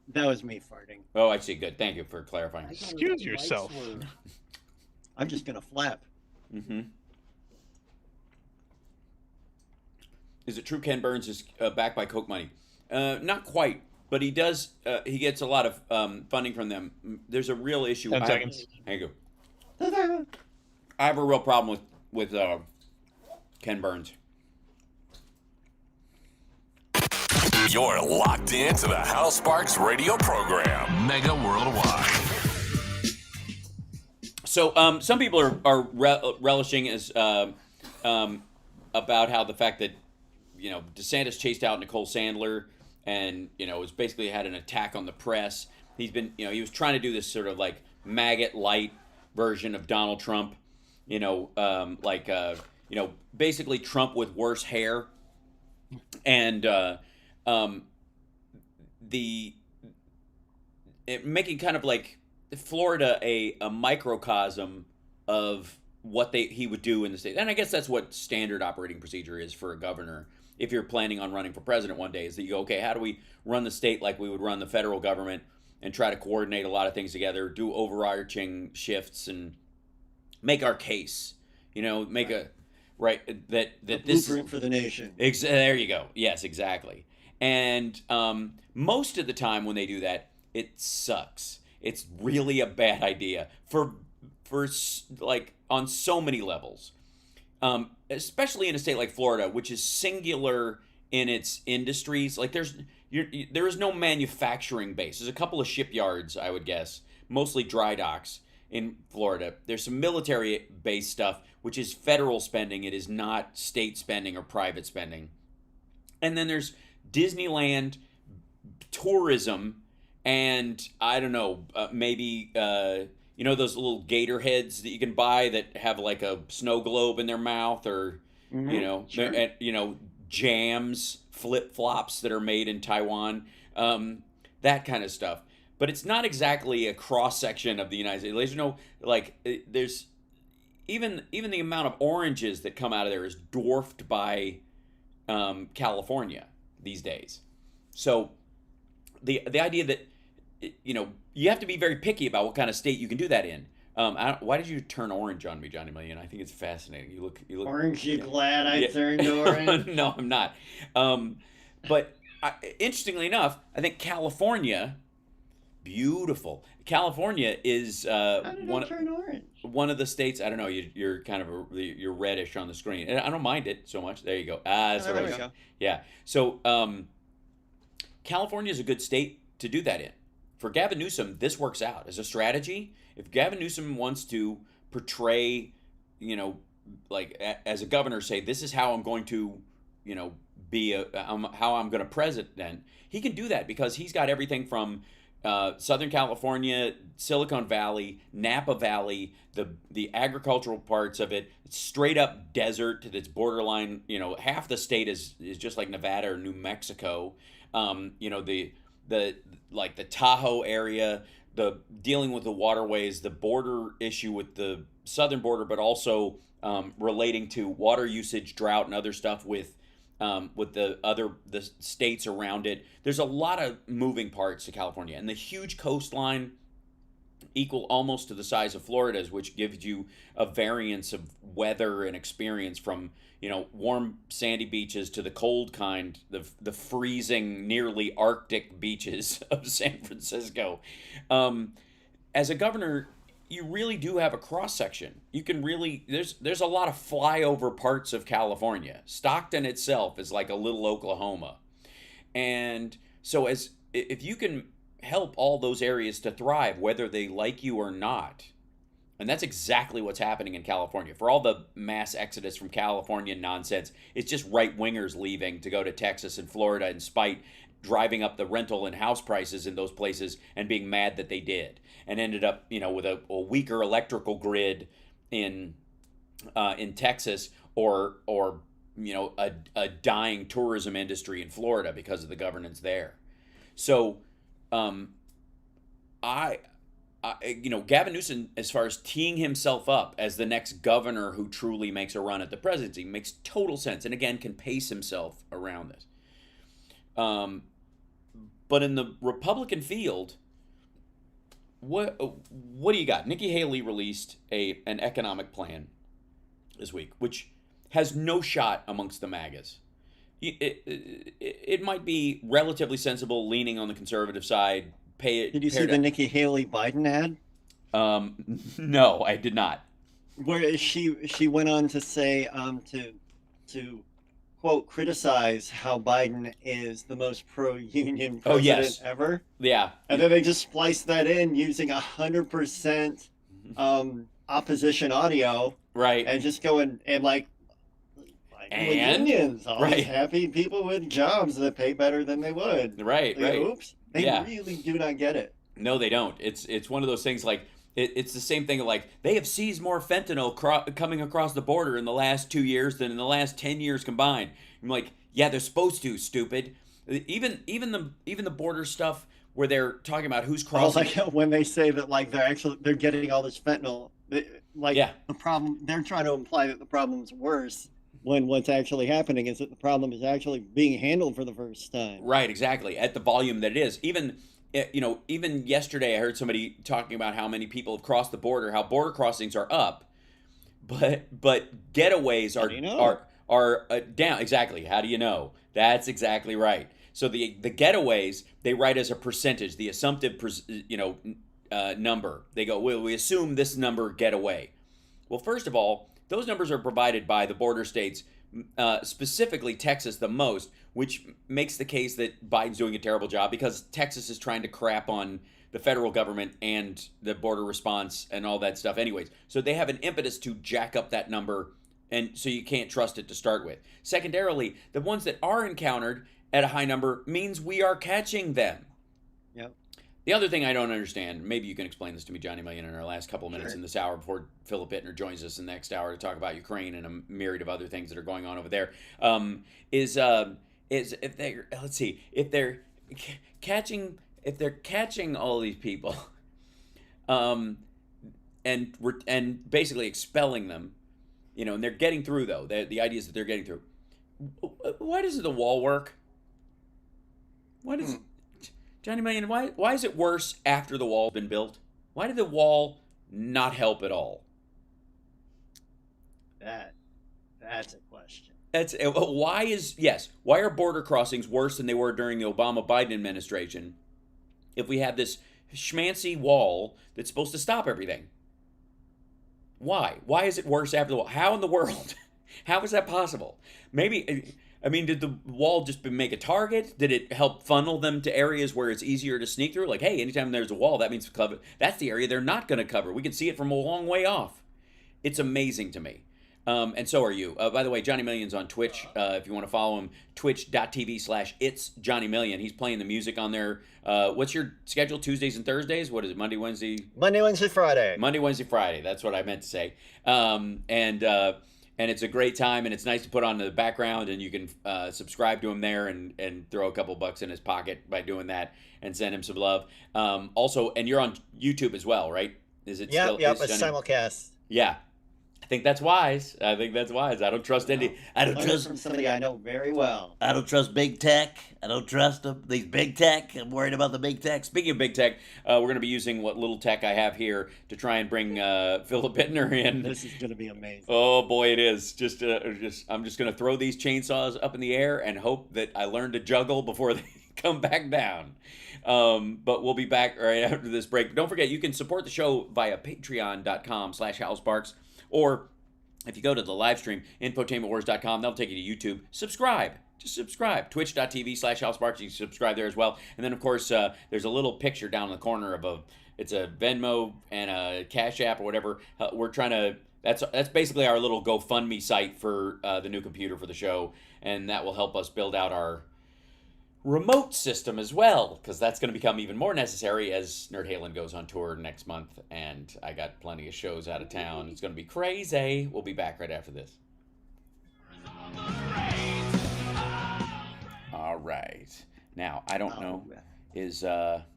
That was me farting. Oh, I see. Good. Thank you for clarifying. Excuse yourself. I'm just gonna flap. Mm-hmm. Is it true Ken Burns is backed by Coke money? Not quite, but he does. He gets a lot of funding from them. There's a real issue. 10 seconds. There you go. I have a real problem with Ken Burns. You're locked into the House Sparks radio program, Mega Worldwide. So some people are relishing as about how the fact that DeSantis chased out Nicole Sandler and was basically had an attack on the press. He's been he was trying to do this sort of like maggot light version of Donald Trump, basically Trump with worse hair, and making kind of like Florida a microcosm of what he would do in the state. And I guess that's what standard operating procedure is for a governor. If you're planning on running for president one day, is that you go, okay, how do we run the state like we would run the federal government and try to coordinate a lot of things together, do overarching shifts and make our case, make a that this Blueprint for the nation. There you go. Yes, exactly. And most of the time when they do that, it sucks. It's really a bad idea for like on so many levels, especially in a state like Florida, which is singular in its industries. Like there is no manufacturing base. There's a couple of shipyards, I would guess, mostly dry docks in Florida. There's some military-based stuff, which is federal spending. It is not state spending or private spending. And then there's Disneyland, tourism, and I don't know, maybe those little gator heads that you can buy that have like a snow globe in their mouth, or Sure. jams, flip flops that are made in Taiwan, that kind of stuff. But it's not exactly a cross section of the United States. There's no there's even the amount of oranges that come out of there is dwarfed by California these days. So the idea that you have to be very picky about what kind of state you can do that in. Why did you turn orange on me, Johnny Million? I think it's fascinating. You look. Orange, you yeah. glad I Yeah. turned orange? No, I'm not. But interestingly enough, I think California, beautiful. California is How did I turn orange? one of the states. I don't know. You're kind of you're reddish on the screen, and I don't mind it so much. There you go. That's Oh, there we right. go. Yeah. So California is a good state to do that in. For Gavin Newsom, this works out as a strategy. If Gavin Newsom wants to portray, like as a governor, say this is how I'm going to, be how I'm going to president, he can do that because he's got everything from Southern California, Silicon Valley, Napa Valley, the agricultural parts of it, straight up desert that's borderline. Half the state is just like Nevada or New Mexico. The like the Tahoe area, the dealing with the waterways, the border issue with the southern border, but also relating to water usage, drought, and other stuff with the states around it. There's a lot of moving parts to California, and the huge coastline equal almost to the size of Florida's, which gives you a variance of weather and experience from warm sandy beaches to the cold kind, the freezing nearly Arctic beaches of San Francisco. As a governor, you really do have a cross section. You can really there's a lot of flyover parts of California. Stockton itself is like a little Oklahoma, and so if you can help all those areas to thrive, whether they like you or not. And that's exactly what's happening in California. For all the mass exodus from California nonsense, it's just right-wingers leaving to go to Texas and Florida in spite, driving up the rental and house prices in those places and being mad that they did. And ended up, with a weaker electrical grid in Texas or a dying tourism industry in Florida because of the governance there. So Gavin Newsom, as far as teeing himself up as the next governor who truly makes a run at the presidency, makes total sense, and again can pace himself around this. But in the Republican field, what do you got? Nikki Haley released an economic plan this week, which has no shot amongst the MAGAs. It might be relatively sensible, leaning on the conservative side. Did you see the Nikki Haley Biden ad? No, I did not. Where she went on to say to quote criticize how Biden is the most pro-union president ever. Yeah. And then they just spliced that in using 100% opposition audio. Right. And just going and like and unions, all right. these happy people with jobs that pay better than they would. Right, like, right. Oops. They really do not get it. No, they don't. It's one of those things like it's the same thing like they have seized more fentanyl coming across the border in the last 2 years than in the last 10 years combined. I'm like, yeah, they're supposed to, stupid. Even the border stuff where they're talking about who's crossing. Like when they say that like they're getting all this fentanyl. The problem, they're trying to imply that the problem's worse when what's actually happening is that the problem is actually being handled for the first time. Right, exactly. At the volume that it is. Even yesterday I heard somebody talking about how many people have crossed the border, how border crossings are up, but getaways are down. Exactly. How do you know? That's exactly right. So the getaways, they write as a percentage, the assumptive number. They go, well, we assume this number get away. Well, first of all, those numbers are provided by the border states, specifically Texas the most, which makes the case that Biden's doing a terrible job because Texas is trying to crap on the federal government and the border response and all that stuff anyways. So they have an impetus to jack up that number, and so you can't trust it to start with. Secondarily, the ones that are encountered at a high number means we are catching them. Yep. The other thing I don't understand, maybe you can explain this to me, Johnny Million, in our last couple of minutes in this hour before Philip Bittner joins us in the next hour to talk about Ukraine and a myriad of other things that are going on over there, is if they're catching all these people, and basically expelling them, and they're getting through though. The idea is that they're getting through. Why doesn't the wall work? Why does Johnny Million, why is it worse after the wall's been built? Why did the wall not help at all? That's a question. That's why are border crossings worse than they were during the Obama-Biden administration if we have this schmancy wall that's supposed to stop everything? Why is it worse after the wall? How in the world? How is that possible? Maybe, I mean, did the wall just make a target? Did it help funnel them to areas where it's easier to sneak through? Like, hey, anytime there's a wall, that means cover. That's the area they're not going to cover. We can see it from a long way off. It's amazing to me. And so are you. By the way, Johnny Million's on Twitch. If you want to follow him, twitch.tv/it's Johnny Million. He's playing the music on there. What's your schedule? Tuesdays and Thursdays? What is it? Monday, Wednesday? Monday, Wednesday, Friday. Monday, Wednesday, Friday. That's what I meant to say. And it's a great time, and it's nice to put on the background, and you can subscribe to him there and throw a couple bucks in his pocket by doing that and send him some love. Also, and you're on YouTube as well, right? Is it still? Yep, it's simulcast. Yeah. I think that's wise. I don't trust any. I don't trust from somebody I know very well. I don't trust big tech. I don't trust them. These big tech. I'm worried about the big tech. Speaking of big tech, we're going to be using what little tech I have here to try and bring Philip Bittner in. This is going to be amazing. Oh boy, it is. I'm just going to throw these chainsaws up in the air and hope that I learn to juggle before they come back down. But we'll be back right after this break. But don't forget, you can support the show via patreon.com/HalSparks. Or if you go to the live stream, infotainmentwars.com, that'll take you to YouTube. Subscribe. Just subscribe. Twitch.tv/HalSparks. You can subscribe there as well. And then, of course, there's a little picture down in the corner of it's a Venmo and a Cash App or whatever. We're trying to, that's basically our little GoFundMe site for the new computer for the show. And that will help us build out our remote system as well, because that's going to become even more necessary as Nerd Halen goes on tour next month, and I got plenty of shows out of town. It's going to be crazy. We'll be back right after this. All right. Now, I don't know,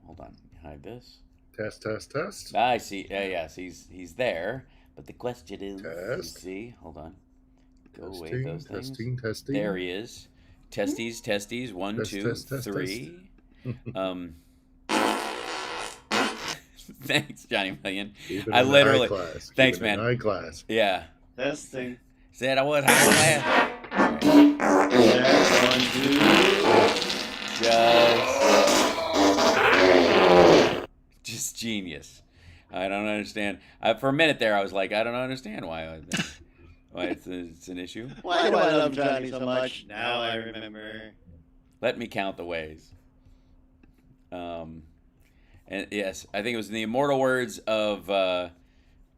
hold on, hide this. Test. I see, yes, he's there, but the question is, Test. see, hold on. Go away those things. Testing. There he is. Testes. 1, 2, 3. Thanks, Johnny Million. I literally. Thanks, man. High class. Yeah. Testing. Said I was high class. Just genius. I don't understand. For a minute there, I was like, I don't understand why it's an issue. Why do I love Johnny so much? Now I remember. Let me count the ways. And yes, I think it was in the immortal words of hold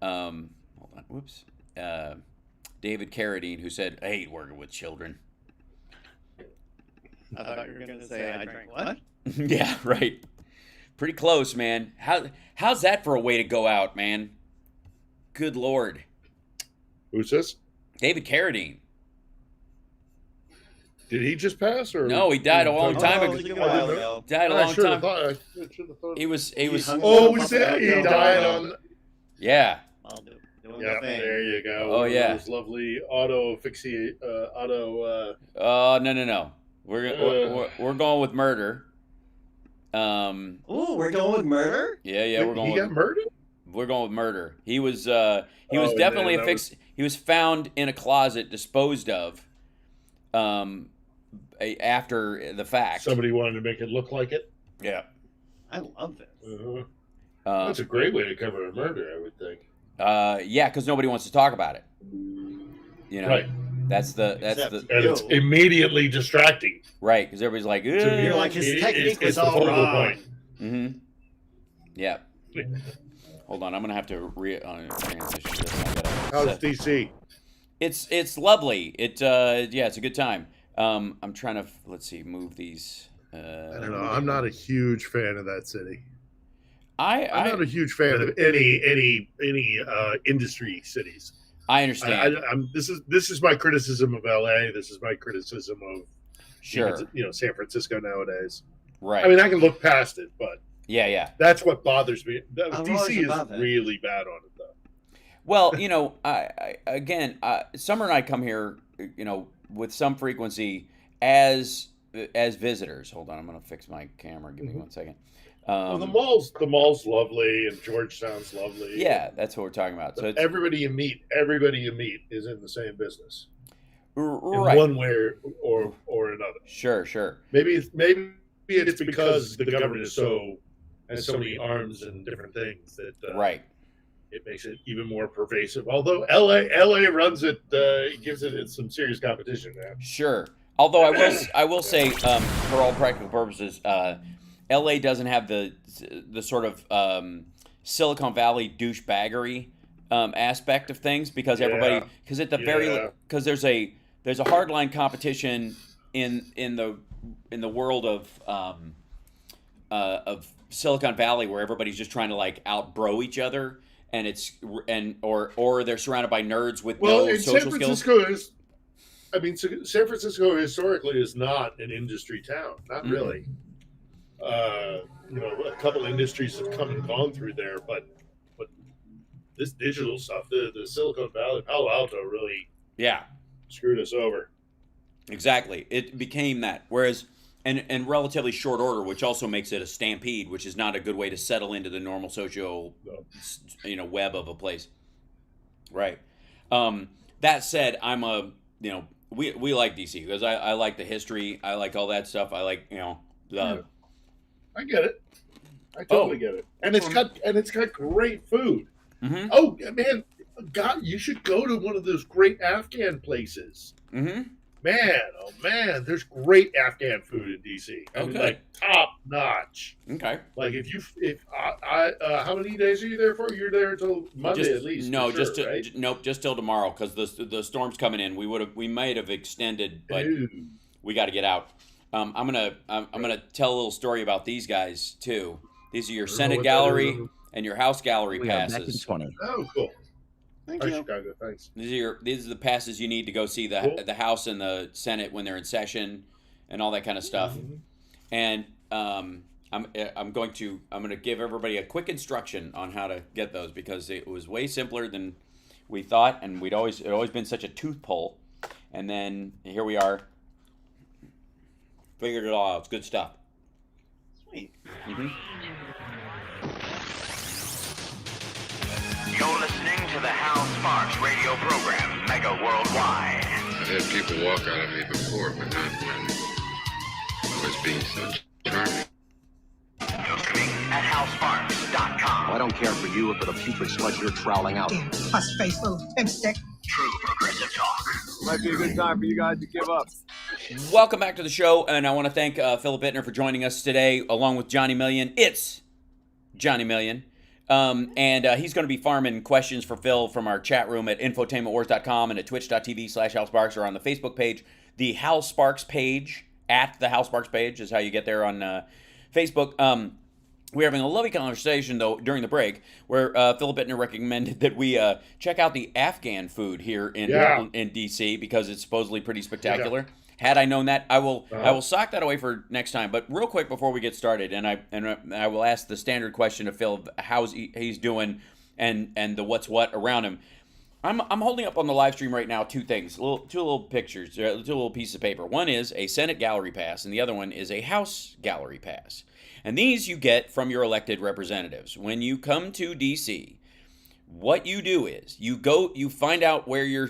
on, whoops. David Carradine, who said, I hate working with children. I thought you were going to say I drank what? Yeah, right. Pretty close, man. How's that for a way to go out, man? Good Lord. Who's this? David Carradine. Did he just pass, or no? He died a long time ago. Died a long time. I should have thought. He was. Oh, we said he died on. Yeah. Yeah, there you go. Oh yeah. Those lovely auto. No. We're going with murder. Ooh, we're going with murder. Yeah. We're going. He got murdered. We're going with murder. He was definitely a fix. He was found in a closet, disposed of, after the fact. Somebody wanted to make it look like it. Yeah. I love this. That's a great way to cover a murder, I would think. Yeah, because nobody wants to talk about it. You know, right? And it's immediately distracting. Right, because everybody's like, you're like, his technique was all wrong. Mm-hmm. Yeah. Hold on, I'm gonna have to transition this. How's DC? It's lovely. It's a good time. I'm trying to move these. I don't know. I'm not a huge fan of that city. I'm not a huge fan of any industry cities. I understand. This is my criticism of LA. This is my criticism of San Francisco nowadays. Right. I mean, I can look past it, but yeah. That's what bothers me. DC is really bad on it, though. Well, Summer and I come here, with some frequency as visitors. Hold on, I'm going to fix my camera. Give me 1 second. Well, the mall's lovely, and Georgetown's lovely. Yeah, that's what we're talking about. So it's, everybody you meet is in the same business, right, in one way or another. Sure. Maybe it's because the government has so many arms and different things that right. It makes it even more pervasive. Although LA runs it, gives it some serious competition, man. Sure. Although I will say, for all practical purposes, LA doesn't have the sort of Silicon Valley douchebaggery aspect of things, because everybody, because at the because there's a hardline competition in the world of Silicon Valley, where everybody's just trying to like outbro each other. And or they're surrounded by nerds with no social skills. San Francisco historically is not an industry town, not really. A couple industries have come and gone through there, but this digital stuff, the Silicon Valley, Palo Alto really screwed us over. Exactly, it became that. Whereas. And relatively short order, which also makes it a stampede, which is not a good way to settle into the normal socio, web of a place. Right. That said, we like DC because I like the history. I like all that stuff. I like, I get it. I totally get it. And it's got great food. Mm-hmm. Oh man, God, you should go to one of those great Afghan places. Mm-hmm. Man, there's great Afghan food in DC. I mean, like top notch. Okay. Like how many days are you there for? You're there until Monday at least. No, right? Nope, just till tomorrow because the storm's coming in. We might have extended, but we got to get out. I'm gonna tell a little story about these guys too. These are your Senate gallery and your House gallery passes. Oh, cool. Thank you. Chicago, thanks. These are the passes you need to go see the House and the Senate when they're in session, and all that kind of stuff. Mm-hmm. And I'm going to give everybody a quick instruction on how to get those, because it was way simpler than we thought, and it always been such a tooth pull. And then here we are, figured it all out. It's good stuff. Sweet. Mm-hmm. You're listening to the Hal Sparks radio program, Mega Worldwide. I've had people walk out of me before, but not when I was being so charming. Listening at HalSparks.com. I don't care for you or for the putrid sludge you're troweling out. Puss-faced little pimp-stick. True progressive talk. Might be a good time for you guys to give up. Welcome back to the show, and I want to thank Philip Bittner for joining us today, along with Johnny Million. It's Johnny Million. And he's going to be farming questions for Phil from our chat room at infotainmentwars.com and at twitch.tv/HalSparks, or on the Facebook page. The Hal Sparks page, at the Hal Sparks page, is how you get there on Facebook. We're having a lovely conversation, though, during the break, where Philip Bittner recommended that we check out the Afghan food here in D.C. because it's supposedly pretty spectacular. Yeah. Had I known that, I will sock that away for next time. But real quick before we get started, and I will ask the standard question of Phil, how's he's doing, and the what's what around him. I'm holding up on the live stream right now two things, two little pictures, two little pieces of paper. One is a Senate gallery pass, and the other one is a House gallery pass. And these you get from your elected representatives when you come to D.C. What you do is you find out where you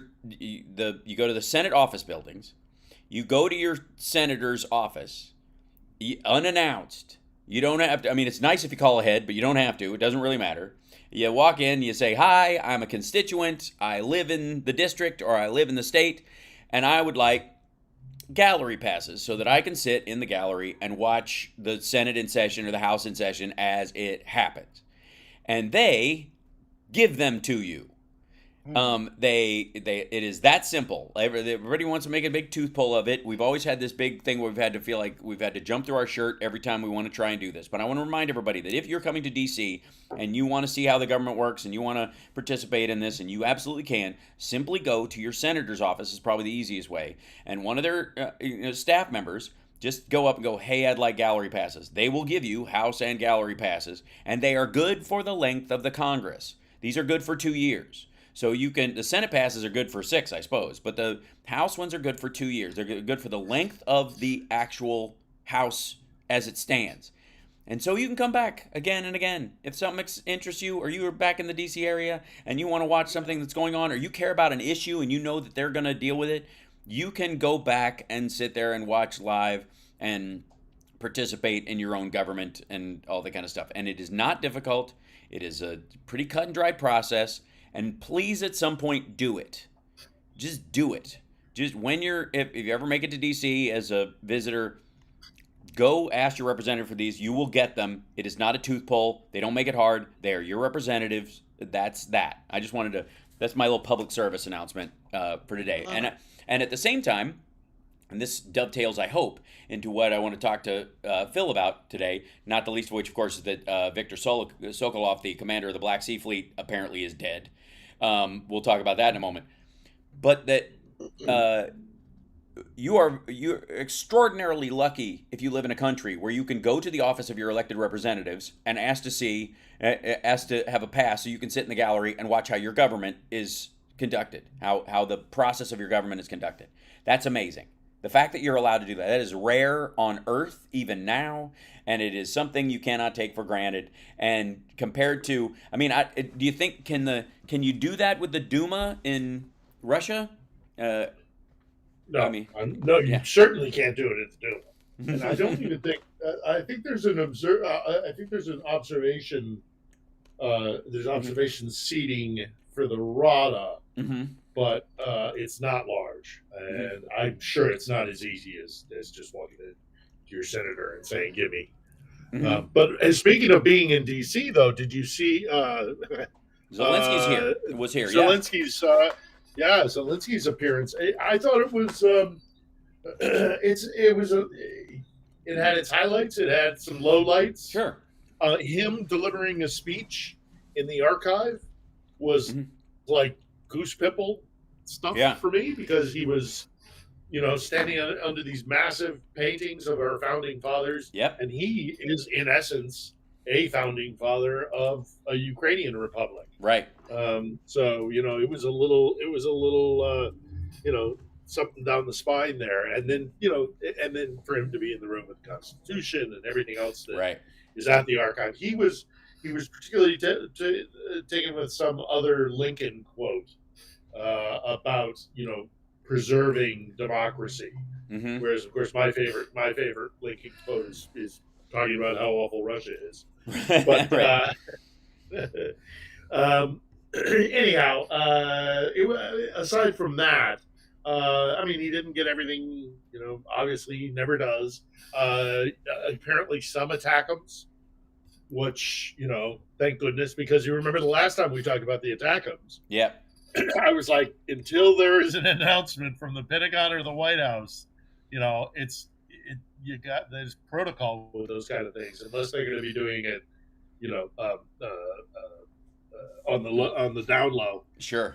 go to the Senate office buildings. You go to your senator's office, unannounced. You don't have to, it's nice if you call ahead, but you don't have to. It doesn't really matter. You walk in, you say, hi, I'm a constituent. I live in the district, or I live in the state, and I would like gallery passes so that I can sit in the gallery and watch the Senate in session or the House in session as it happens. And they give them to you. It is that simple. Everybody wants to make a big tooth pull of it. We've always had this big thing where we've had to feel like we've had to jump through our shirt every time we want to try and do this. But I want to remind everybody that if you're coming to DC and you want to see how the government works and you want to participate in this, and you absolutely can, simply go to your senator's office is probably the easiest way. And one of their staff members, just go up and go, hey, I'd like gallery passes. They will give you House and gallery passes, and they are good for the length of the Congress. These are good for 2 years. So the Senate passes are good for 6, I suppose, but the House ones are good for 2 years. They're good for the length of the actual House as it stands. And so you can come back again and again. If something interests you, or you are back in the DC area and you want to watch something that's going on, or you care about an issue and you know that they're going to deal with it, you can go back and sit there and watch live and participate in your own government and all that kind of stuff. And it is not difficult. It is a pretty cut and dry process. And please, at some point, do it. Just do it. Just when if you ever make it to DC as a visitor, go ask your representative for these. You will get them. It is not a tooth pull. They don't make it hard. They are your representatives. That's that. I just wanted to, that's my little public service announcement for today. And at the same time, and this dovetails, I hope, into what I want to talk to Phil about today, not the least of which, of course, is that Viktor Sokolov, the commander of the Black Sea Fleet, apparently is dead. We'll talk about that in a moment. But that you're extraordinarily lucky if you live in a country where you can go to the office of your elected representatives and ask to have a pass so you can sit in the gallery and watch how your government is conducted, how the process of your government is conducted. That's amazing. The fact that you're allowed to do that is rare on Earth even now, and it is something you cannot take for granted. And compared to, I mean, do you think can you do that with the Duma in Russia? No, I mean, no, you certainly can't do it at the Duma. And I don't even think. I think there's an observation. There's observation seating for the Rada, but it's not large, and I'm sure it's not as easy as just walking to your senator and saying, "Give me." But speaking of being in D.C., though, did you see Zelensky's here? Was here? Zelensky's, Zelensky's appearance. I thought it was. It had its highlights. It had some lowlights. Sure. Him delivering a speech in the archive was like goose pimple stuff for me, because he was, standing under these massive paintings of our founding fathers. Yep. And he is, in essence, a founding father of a Ukrainian republic. Right. So it was a little, something down the spine there, and then for him to be in the room with the Constitution and everything else that is at the archive, he was particularly taken with some other Lincoln quote about preserving democracy. Whereas, of course, my favorite Lincoln quote is talking about how awful Russia is. But anyhow, aside from that, he didn't get everything. Obviously, he never does. Apparently, some attackums, which thank goodness, because you remember the last time we talked about the attackums. Yeah. I was like, until there is an announcement from the Pentagon or the White House, there's protocol with those kind of things, unless they're going to be doing it, on the down low. Sure.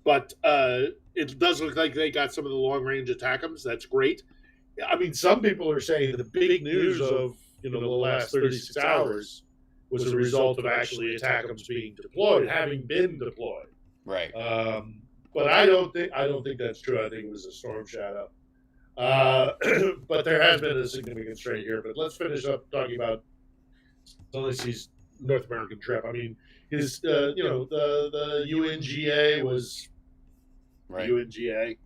But it does look like they got some of the long range attackums. That's great. I mean, some people are saying the big news of the last 36 hours was a result of actually attackums being deployed, having been deployed. Right. But I don't think that's true. I think it was a storm shadow. But there has been a significant strain here. But let's finish up talking about Zelensky's North American trip. I mean, his the UNGA was UNGA.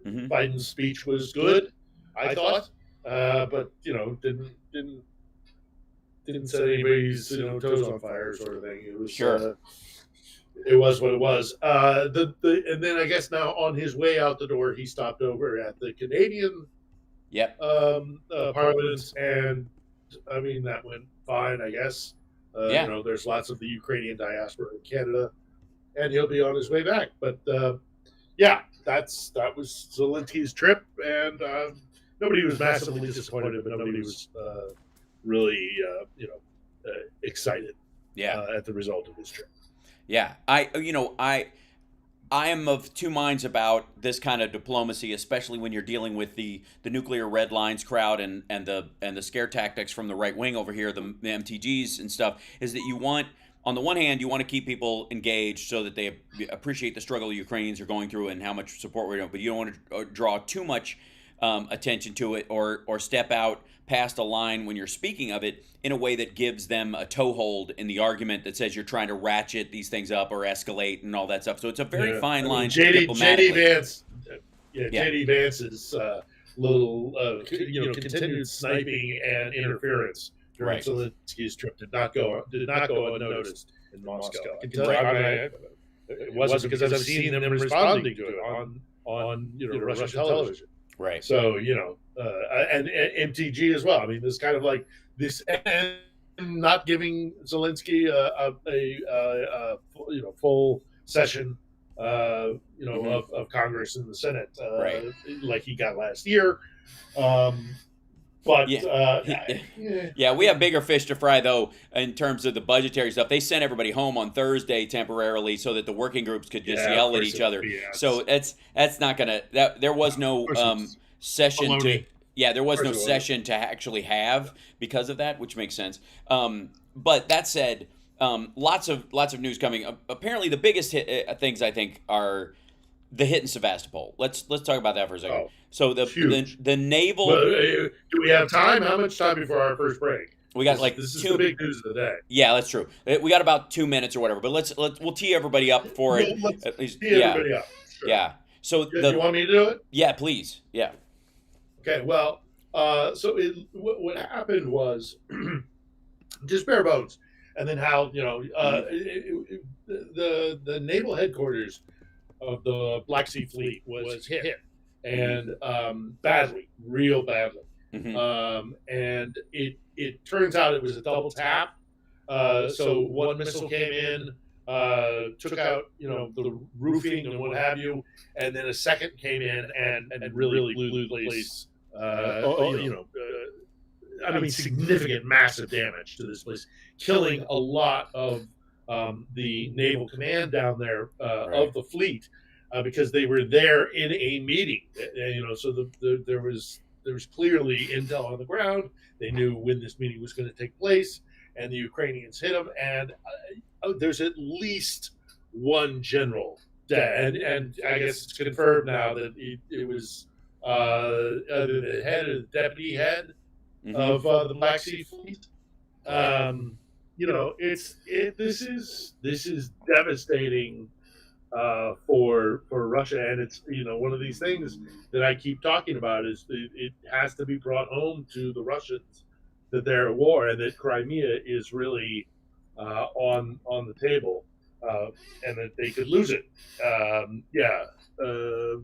Biden's speech was good, I thought, but didn't set anybody's toes on fire, sort of thing. It was it was what it was. And then I guess now on his way out the door, he stopped over at the Canadian Parliament, and I mean that went fine, I guess. There's lots of the Ukrainian diaspora in Canada, and he'll be on his way back. But that was Zelensky's trip, and nobody was massively disappointed, but nobody was really excited at the result of his trip. Yeah, I am of two minds about this kind of diplomacy, especially when you're dealing with the nuclear red lines crowd and the scare tactics from the right wing over here, the MTGs and stuff. Is that you want, on the one hand, you want to keep people engaged so that they appreciate the struggle the Ukrainians are going through and how much support we're doing, but you don't want to draw too much attention to it or step out past a line when you're speaking of it in a way that gives them a toehold in the argument that says you're trying to ratchet these things up or escalate and all that stuff. So it's a very fine line diplomatically. JD Vance's little continued sniping and interference during Zelensky's trip did not go unnoticed in Moscow. I can tell you, it wasn't because I've seen them responding to it on Russian television. Right. So and MTG as well. I mean, this kind of like this, and not giving Zelensky a full session, of Congress and the Senate, like he got last year. But we have bigger fish to fry, though, in terms of the budgetary stuff. They sent everybody home on Thursday temporarily so that the working groups could just yell at each other. So that's not gonna. There was no session to. Yeah, there was no session to actually have because of that, which makes sense. But that said, lots of news coming. Apparently, the biggest things I think are the hit in Sevastopol. Let's talk about that for a second. Oh, so the naval. Well, do we have time? How much time before our first break? We got this is the big news of the day. Yeah, that's true. We got about 2 minutes or whatever, but we'll tee everybody up for it. At least, tee everybody up. Sure. Yeah. So do you want me to do it? Yeah, please. Yeah. Okay. Well, so what happened was just bare bones, and then how the naval headquarters of the Black Sea Fleet was hit, and badly, real badly. Mm-hmm. And it turns out it was a double tap. So one missile came in, took out the roofing and what have you, and then a second came in and really blew the place. Significant, massive damage to this place, killing a lot of the naval command down there of the fleet because they were there in a meeting. So there was clearly intel on the ground. They knew when this meeting was going to take place, and the Ukrainians hit them. And there's at least one general dead, and I guess it's confirmed now that it was either the head or the deputy head of the Black Sea Fleet. This is devastating for Russia, and it's one of these things that I keep talking about is it has to be brought home to the Russians that they're at war and that Crimea is really on the table, and that they could lose it.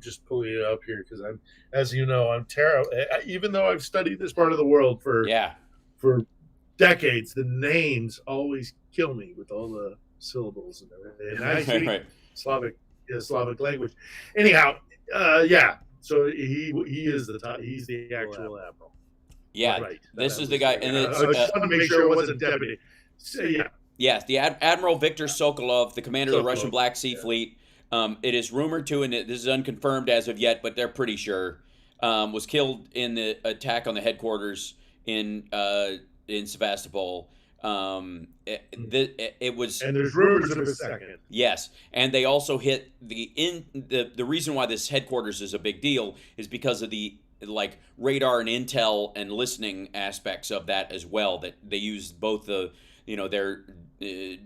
Just pulling it up here because I'm, as you know, I'm terrible. Even though I've studied this part of the world for decades, the names always kill me with all the syllables and everything. And I speak Slavic language. Anyhow, So he is the top. He's the actual admiral. Yeah, right. This is the guy, and it's. I just wanted to make sure it wasn't deputy. So, yeah. Yes, the Admiral Viktor Sokolov, the commander of the Russian Black Sea Fleet. It is rumored to, and this is unconfirmed as of yet, but they're pretty sure, was killed in the attack on the headquarters in Sevastopol. It was, and there's rumors of a second. Yes, and they also hit the reason why this headquarters is a big deal is because of the radar and intel and listening aspects of that as well. That they use both the their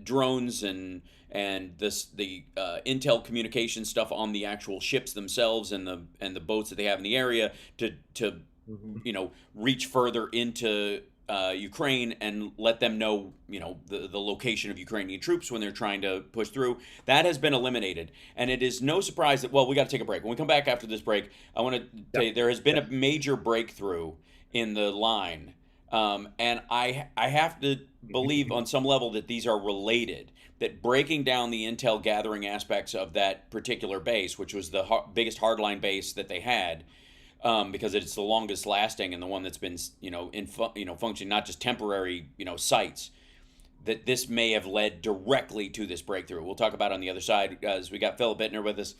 drones and the intel communication stuff on the actual ships themselves and the boats that they have in the area to reach further into Ukraine and let them know the location of Ukrainian troops when they're trying to push through. That has been eliminated, and it is no surprise that we got to take a break. When we come back after this break, I want to tell you there has been a major breakthrough in the line, and I have to believe on some level that these are related. That breaking down the intel gathering aspects of that particular base, which was the biggest hardline base that they had. Because it's the longest lasting and the one that's been, functioning, not just temporary, sites, that this may have led directly to this breakthrough. We'll talk about it on the other side as we got Philip Ittner with us.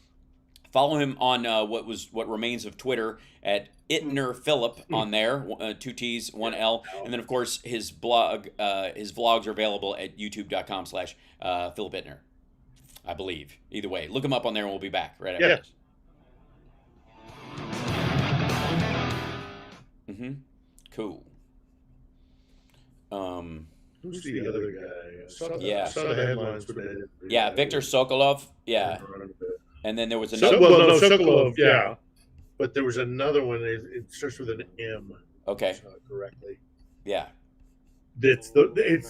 Follow him on what remains of Twitter at Ittner Philip on there, 2 T's, 1 L. And then, of course, his blog, his vlogs are available at youtube.com/Philip Ittner, I believe. Either way, look him up on there and we'll be back right after this. Mm-hmm. Cool. Who's the other guy? Yeah. I saw the headlines for that. Yeah, Viktor Sokolov. Yeah. And then there was another. Sokolov, yeah. But there was another one. It starts with an M. Okay. Correctly. Yeah. It's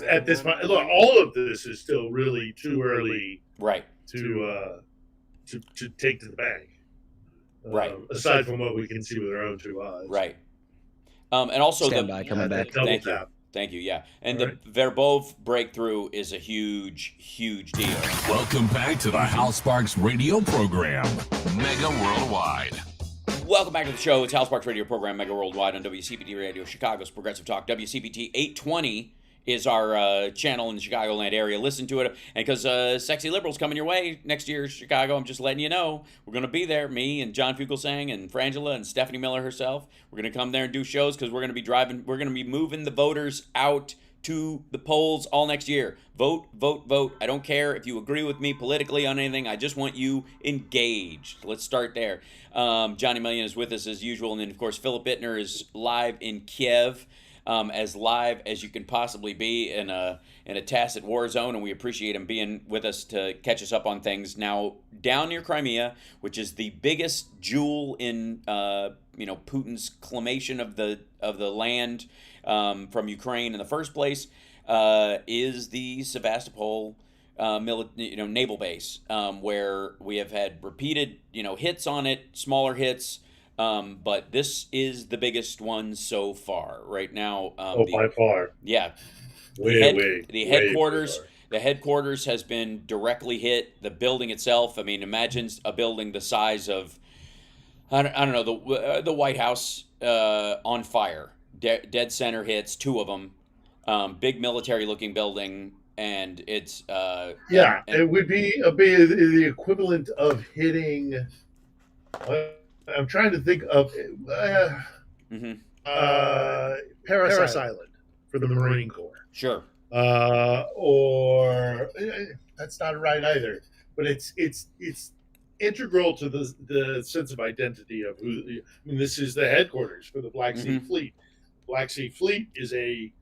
at this point. Look, all of this is still really too early. Right. To take to the bank. Right. Aside from what we can see with our own two eyes. Right. And also Stand by, coming back. Thank you. Yeah. And the Verbov breakthrough is a huge, huge deal. Welcome back to the Hal Sparks radio program, Mega Worldwide. Welcome back to the show. It's Hal Sparks radio program, Mega Worldwide on WCPT Radio, Chicago's Progressive Talk. WCPT 820 is our channel in the Chicagoland area. Listen to it. And because Sexy Liberals coming your way next year, Chicago, I'm just letting you know, we're going to be there. Me and John Fugelsang and Frangela and Stephanie Miller herself. We're going to come there and do shows because we're going to be moving the voters out to the polls all next year. Vote, vote, vote. I don't care if you agree with me politically on anything. I just want you engaged. Let's start there. Johnny Million is with us as usual. And then, of course, Philip Bittner is live in Kiev. As live as you can possibly be in a tacit war zone, and we appreciate him being with us to catch us up on things. Now, down near Crimea, which is the biggest jewel in Putin's claimation of the land from Ukraine in the first place, is the Sevastopol naval base, where we have had repeated hits on it, smaller hits. But this is the biggest one so far. Right now. By far. Yeah. The headquarters has been directly hit. The building itself. I mean, imagine a building the size of, I don't know, the White House on fire. Dead center hits, 2 of them. Big military-looking building, and it's. It would be the equivalent of hitting. I'm trying to think of Paris Island for the Marine Corps. Sure. Or that's not right either. But it's integral to the sense of identity of who. I mean, this is the headquarters for the Black Sea Fleet. Black Sea Fleet is a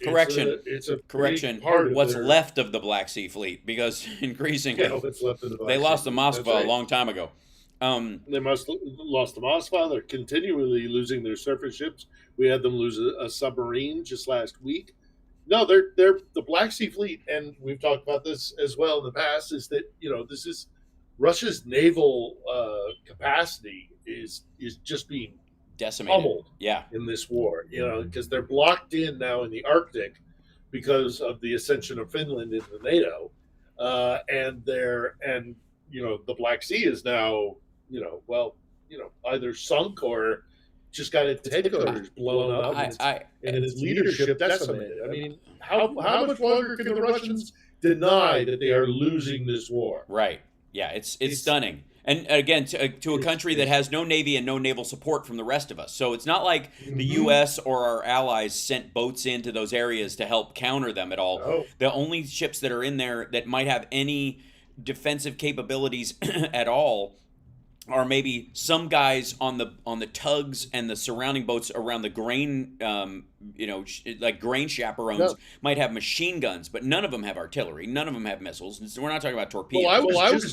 correction. It's a correction. Part of what's left of the Black Sea Fleet, because increasingly they lost the Moskva a long time ago. They must lost the Moskva. They're continually losing their surface ships. We had them lose a submarine just last week. No, they're the Black Sea Fleet, and we've talked about this as well in the past. Is that this is Russia's naval capacity is just being decimated, pummeled, in this war. Because they're blocked in now in the Arctic because of the ascension of Finland into NATO, and the Black Sea is now. Either sunk or just got its headquarters blown up and its leadership decimated. I mean, how much longer can the Russians deny that they are losing this war? Right. Yeah, it's stunning. And again, to a country that has no navy and no naval support from the rest of us. So it's not like the U.S. or our allies sent boats into those areas to help counter them at all. No. The only ships that are in there that might have any defensive capabilities at all are maybe some guys on the tugs and the surrounding boats around the grain, like grain chaperones might have machine guns, but none of them have artillery. None of them have missiles. And so we're not talking about torpedoes. Well, I was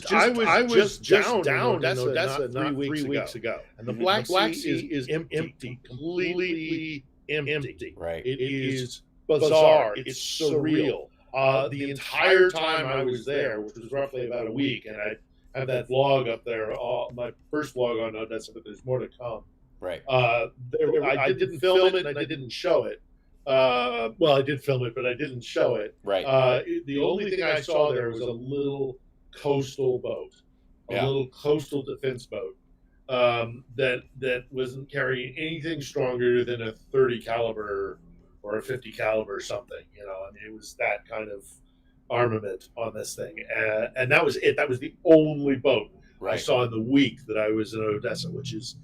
just down in Odessa 3 weeks ago. And the Black Sea is empty, completely empty. Right. It is bizarre. It's surreal. The entire time I was there, which was roughly about a week, and I have that vlog up there, my first vlog on Odessa, but there's more to come. Right. I didn't film it, and I didn't show it. Well, I did film it, but I didn't show it. Right. The only thing I saw there was a little coastal boat, a little coastal defense boat that wasn't carrying anything stronger than a 30 caliber or a 50 caliber or something. I mean, it was that kind of armament on this thing, and that was it. That was the only boat I saw in the week that I was in Odessa, which is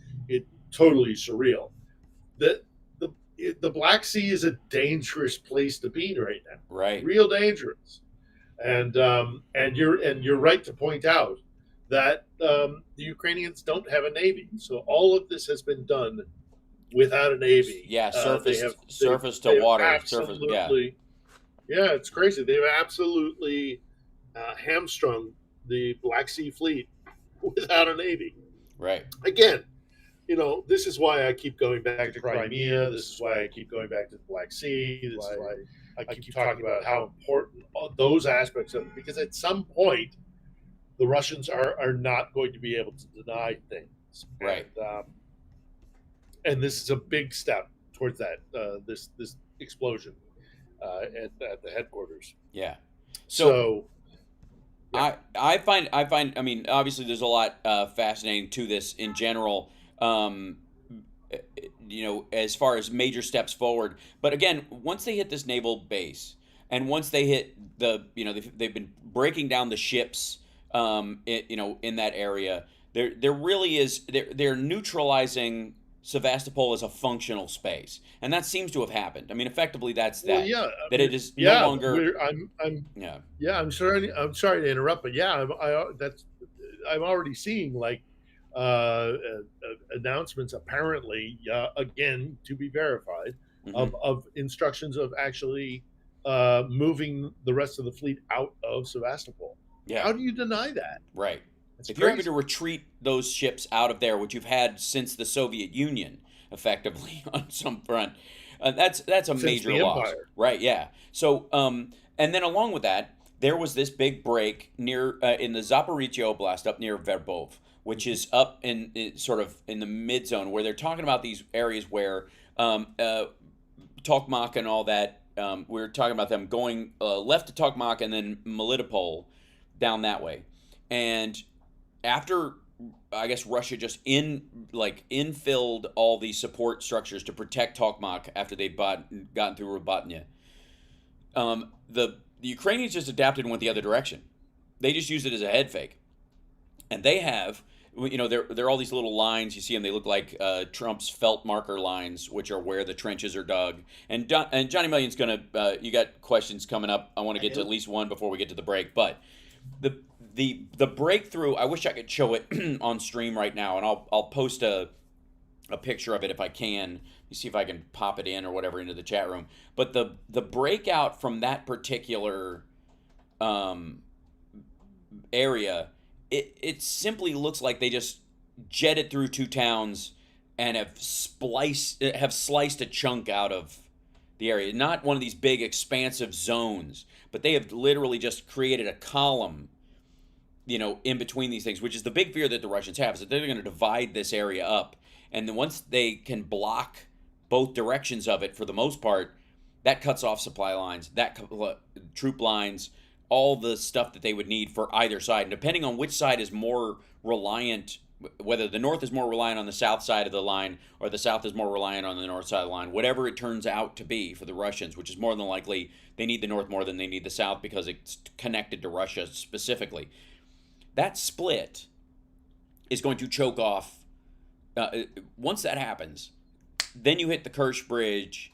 totally surreal. The Black Sea is a dangerous place to be right now. Right, real dangerous. And you're right to point out that the Ukrainians don't have a navy, so all of this has been done without a navy. Yeah, They surface to they have water, surface. Yeah, yeah, it's crazy. They've absolutely hamstrung the Black Sea Fleet without a navy. right. Again, this is why I keep going back to Crimea. This is why I keep going back to the Black Sea. This is why I keep talking about how important those aspects of it, because at some point, the Russians are not going to be able to deny things. Right. And this is a big step towards that, this explosion at the headquarters. Yeah. So yeah. I find, I mean, obviously there's a lot fascinating to this in general, as far as major steps forward. But again, once they hit this naval base, and once they hit they've been breaking down the ships, in that area, there really is, they're neutralizing Sevastopol as a functional space, and that seems to have happened. I mean, effectively, that's that. Well, yeah, that it is no longer. I'm sorry to interrupt, but yeah, I'm already seeing announcements, apparently, again to be verified, of instructions of actually moving the rest of the fleet out of Sevastopol. Yeah, how do you deny that? Right. If you're having to retreat those ships out of there, which you've had since the Soviet Union, effectively on some front, that's a Since major the loss, Empire. right? Yeah. So, and then along with that, there was this big break near in the Zaporizhia Oblast, up near Verbov, which is up in sort of in the mid zone, where they're talking about these areas where Tokmak and all that. We're talking about them going left to Tokmak and then Melitopol down that way, and after, I guess, Russia just infilled all these support structures to protect Tokmak after they'd gotten through Robatnya, the Ukrainians just adapted and went the other direction. They just used it as a head fake, and they have, there are all these little lines. You see them; they look like Trump's felt marker lines, which are where the trenches are dug. And Johnny Million's gonna. You got questions coming up. I want to get to at least one before we get to the break, but the breakthrough, I wish I could show it on stream right now, and I'll post a picture of it if I can. You see if I can pop it in or whatever into the chat room. But the breakout from that particular area, it simply looks like they just jetted through two towns and have sliced a chunk out of the area. Not one of these big expansive zones, but they have literally just created a column, in between these things, which is the big fear that the Russians have, is that they're going to divide this area up. And then once they can block both directions of it, for the most part, that cuts off supply lines, troop lines, all the stuff that they would need for either side. And depending on which side is more reliant, whether the north is more reliant on the south side of the line or the south is more reliant on the north side of the line, whatever it turns out to be for the Russians, which is more than likely they need the north more than they need the south because it's connected to Russia specifically. That split is going to choke off. Once that happens, then you hit the Kerch Bridge,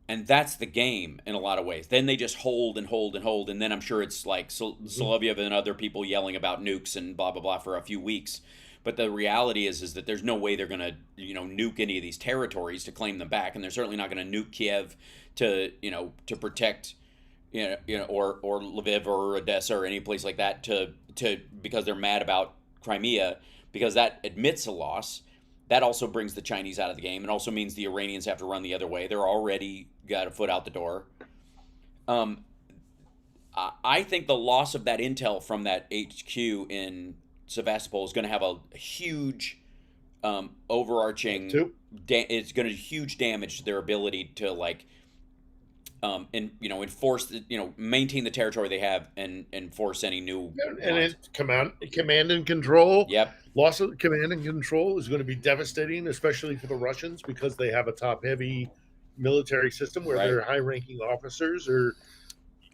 and that's the game in a lot of ways. Then they just hold and hold and hold, and then I'm sure it's like Solovyev and other people yelling about nukes and blah, blah, blah for a few weeks. But the reality is that there's no way they're going to, nuke any of these territories to claim them back, and they're certainly not going to nuke Kiev to protect, or Lviv or Odessa or any place like that to because they're mad about Crimea, because that admits a loss. That also brings the Chinese out of the game. It also means the Iranians have to run the other way. They're already got a foot out the door. I think the loss of that intel from that HQ in Sevastopol is going to have a huge overarching. It's going to huge damage to their ability to enforce maintain the territory they have and enforce any new. And it's command and control. Yep. Loss of command and control is going to be devastating, especially for the Russians, because they have a top-heavy military system where their high-ranking officers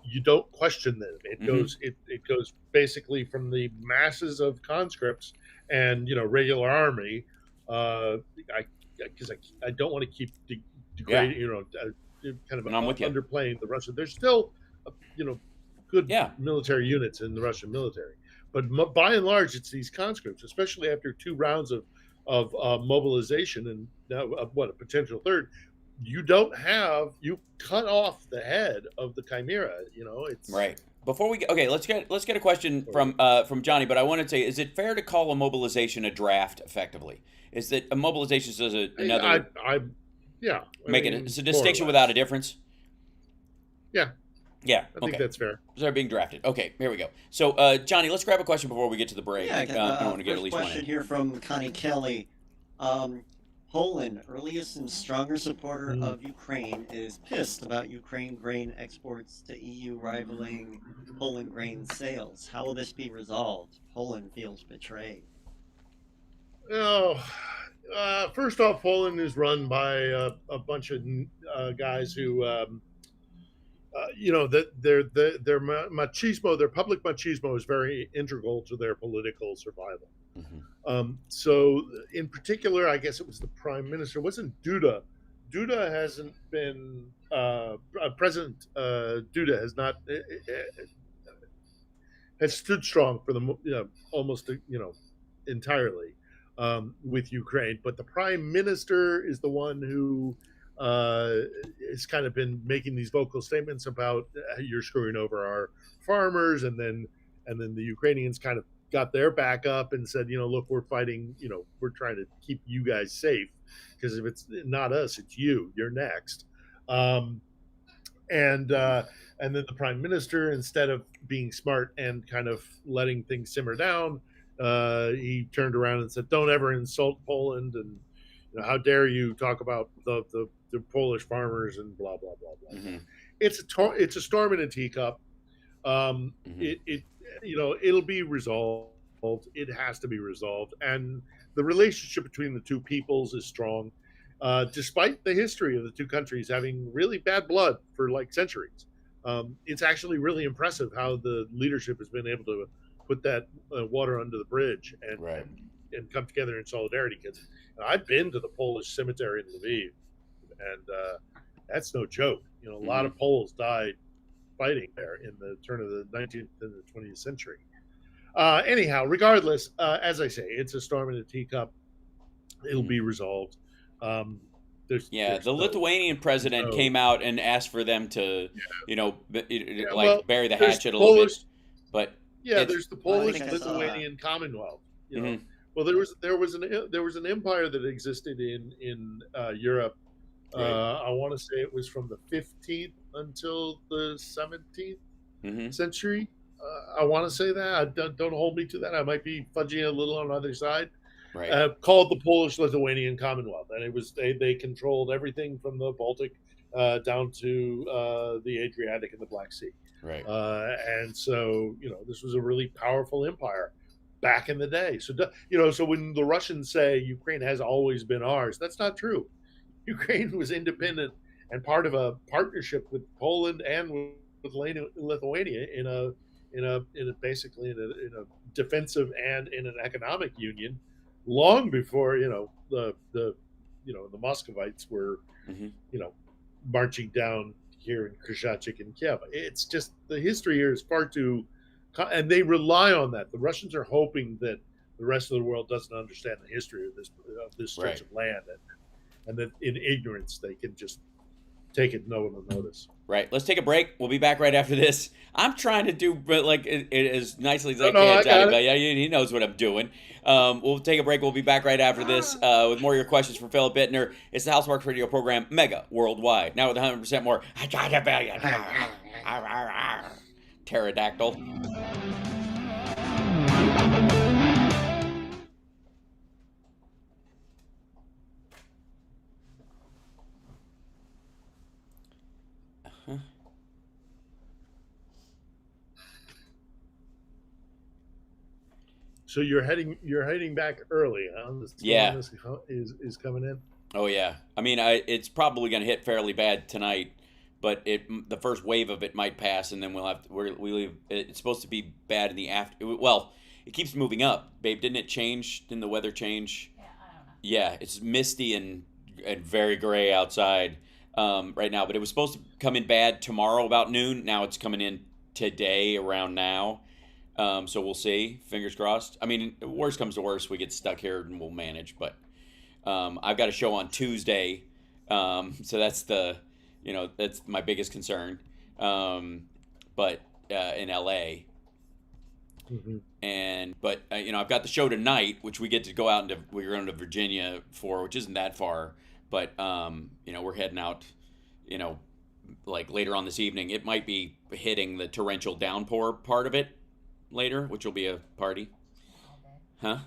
you don't question them. It goes basically from the masses of conscripts and regular army. Because I don't want to keep degrading, kind of underplaying the Russian. There's still, good military units in the Russian military, but by and large, it's these conscripts, especially after 2 rounds of of mobilization, and now a potential third. You cut off the head of the chimera. It's right. Before we let's get a question from Johnny. But I want to say, is it fair to call a mobilization a draft? Effectively, is that a mobilization is another? Yeah. It's a distinction without a difference. Yeah. Yeah. I think that's fair. They're being drafted. Okay, here we go. So, Johnny, let's grab a question before we get to the break. Yeah, I want to get at least one in. Question here from Connie Kelly. Poland, earliest and stronger supporter of Ukraine, is pissed about Ukraine grain exports to EU rivaling Poland grain sales. How will this be resolved? Poland feels betrayed. Oh, first off, Poland is run by a bunch of guys who, their machismo, their public machismo is very integral to their political survival. Mm-hmm. So, in particular, I guess it was the prime minister. It wasn't Duda. Duda hasn't been President Duda has not has stood strong for the almost entirely with Ukraine. But the prime minister is the one who has kind of been making these vocal statements about you're screwing over our farmers, and then the Ukrainians kind of got their back up and said, look, we're fighting, we're trying to keep you guys safe, because if it's not us, it's you. You're next. And then the prime minister, instead of being smart and kind of letting things simmer down, he turned around and said, "Don't ever insult Poland, and how dare you talk about the Polish farmers," and blah blah blah blah. Mm-hmm. It's a storm in a teacup. Mm-hmm. It'll be resolved. It has to be resolved, and the relationship between the two peoples is strong, despite the history of the two countries having really bad blood for like centuries. It's actually really impressive how the leadership has been able to put that water under the bridge and come together in solidarity. Because I've been to the Polish cemetery in Lviv, and that's no joke. A lot of Poles died fighting there in the turn of the 19th and the 20th century. Anyhow, regardless, as I say, it's a storm in a teacup. It'll be resolved. There's Lithuanian president came out and asked for them to, bury the hatchet a little bit. But there's the Polish-Lithuanian Commonwealth. Well, there was an empire that existed in Europe. I want to say it was from the 15th until the 17th century. I want to say that. Don't hold me to that. I might be fudging a little on the other side. Right. Called the Polish-Lithuanian Commonwealth, and it was they controlled everything from the Baltic down to the Adriatic and the Black Sea. Right. And so this was a really powerful empire back in the day. So so when the Russians say Ukraine has always been ours, that's not true. Ukraine was independent and part of a partnership with Poland and with Lithuania in a defensive and in an economic union, long before the Muscovites were marching down here in Khrushchev and Kiev. It's just the history here is far too, and they rely on that. The Russians are hoping that the rest of the world doesn't understand the history of this stretch of land, and that in ignorance they can just take it no one will notice. Right. Let's take a break. We'll be back right after this. I'm trying to do it as nicely as I can, Johnny, but he knows what I'm doing. We'll take a break. We'll be back right after this with more of your questions from Philip Bittner. It's the Housemarks Radio program, Mega Worldwide. Now with 100% more. I got a billion. Pterodactyl. So you're heading back early, huh? Is coming in. Oh yeah. I mean, it's probably going to hit fairly bad tonight, but the first wave of it might pass, and then we leave. It's supposed to be bad in the after. Well, it keeps moving up, babe. Didn't it change? Didn't the weather change? Yeah, I don't know. Yeah, it's misty and very gray outside right now, but it was supposed to come in bad tomorrow about noon. Now it's coming in today around now. So we'll see. Fingers crossed. I mean, worst comes to worst, we get stuck here and we'll manage. But I've got a show on Tuesday, so that's that's my biggest concern. But in LA, but I've got the show tonight, which we get to go out we're going to Virginia for, which isn't that far. But we're heading out, like later on this evening. It might be hitting the torrential downpour part of it later, which will be a party. Huh?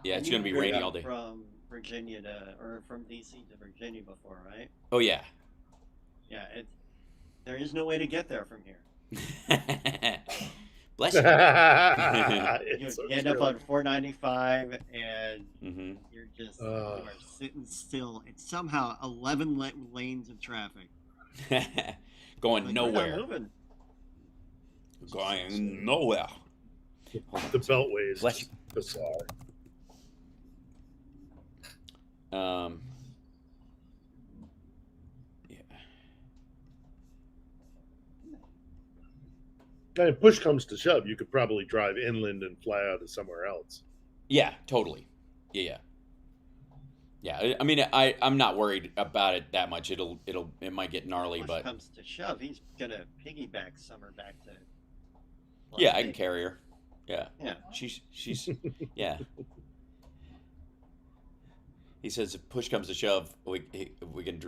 Yeah, it's going to be rainy all day. From Virginia or from DC to Virginia before, right? Oh yeah. Yeah, there is no way to get there from here. Bless you. You end up on 495 and you're just you are sitting still. It's somehow 11 lanes of traffic. Going nowhere. We're not moving. Going nowhere. The beltway is Bless you. bizarre. And if push comes to shove, you could probably drive inland and fly out of somewhere else. Yeah, totally. Yeah. I mean, I'm not worried about it that much. It might get gnarly, Push but comes to shove, he's gonna piggyback Summer back to. Yeah, I can carry her. Yeah. Yeah. She's yeah. He says if push comes to shove, we can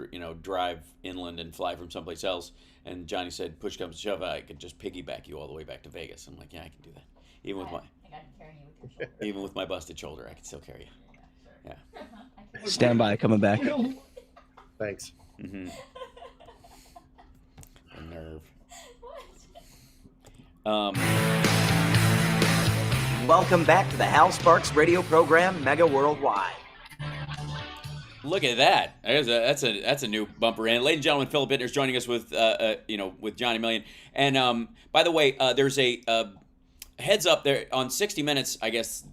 drive inland and fly from someplace else. And Johnny said, push comes to shove, I could just piggyback you all the way back to Vegas. I'm like, yeah, I can do that. Even with my busted shoulder, I can still carry you. Yeah. Stand by, coming back. Thanks. The nerve. Welcome back to the Hal Sparks radio program, Mega Worldwide. Look at that. That's a new bumper in. Ladies and gentlemen, Philip Bittner's joining us with Johnny Million. And by the way, there's a heads up there on 60 Minutes, I guess,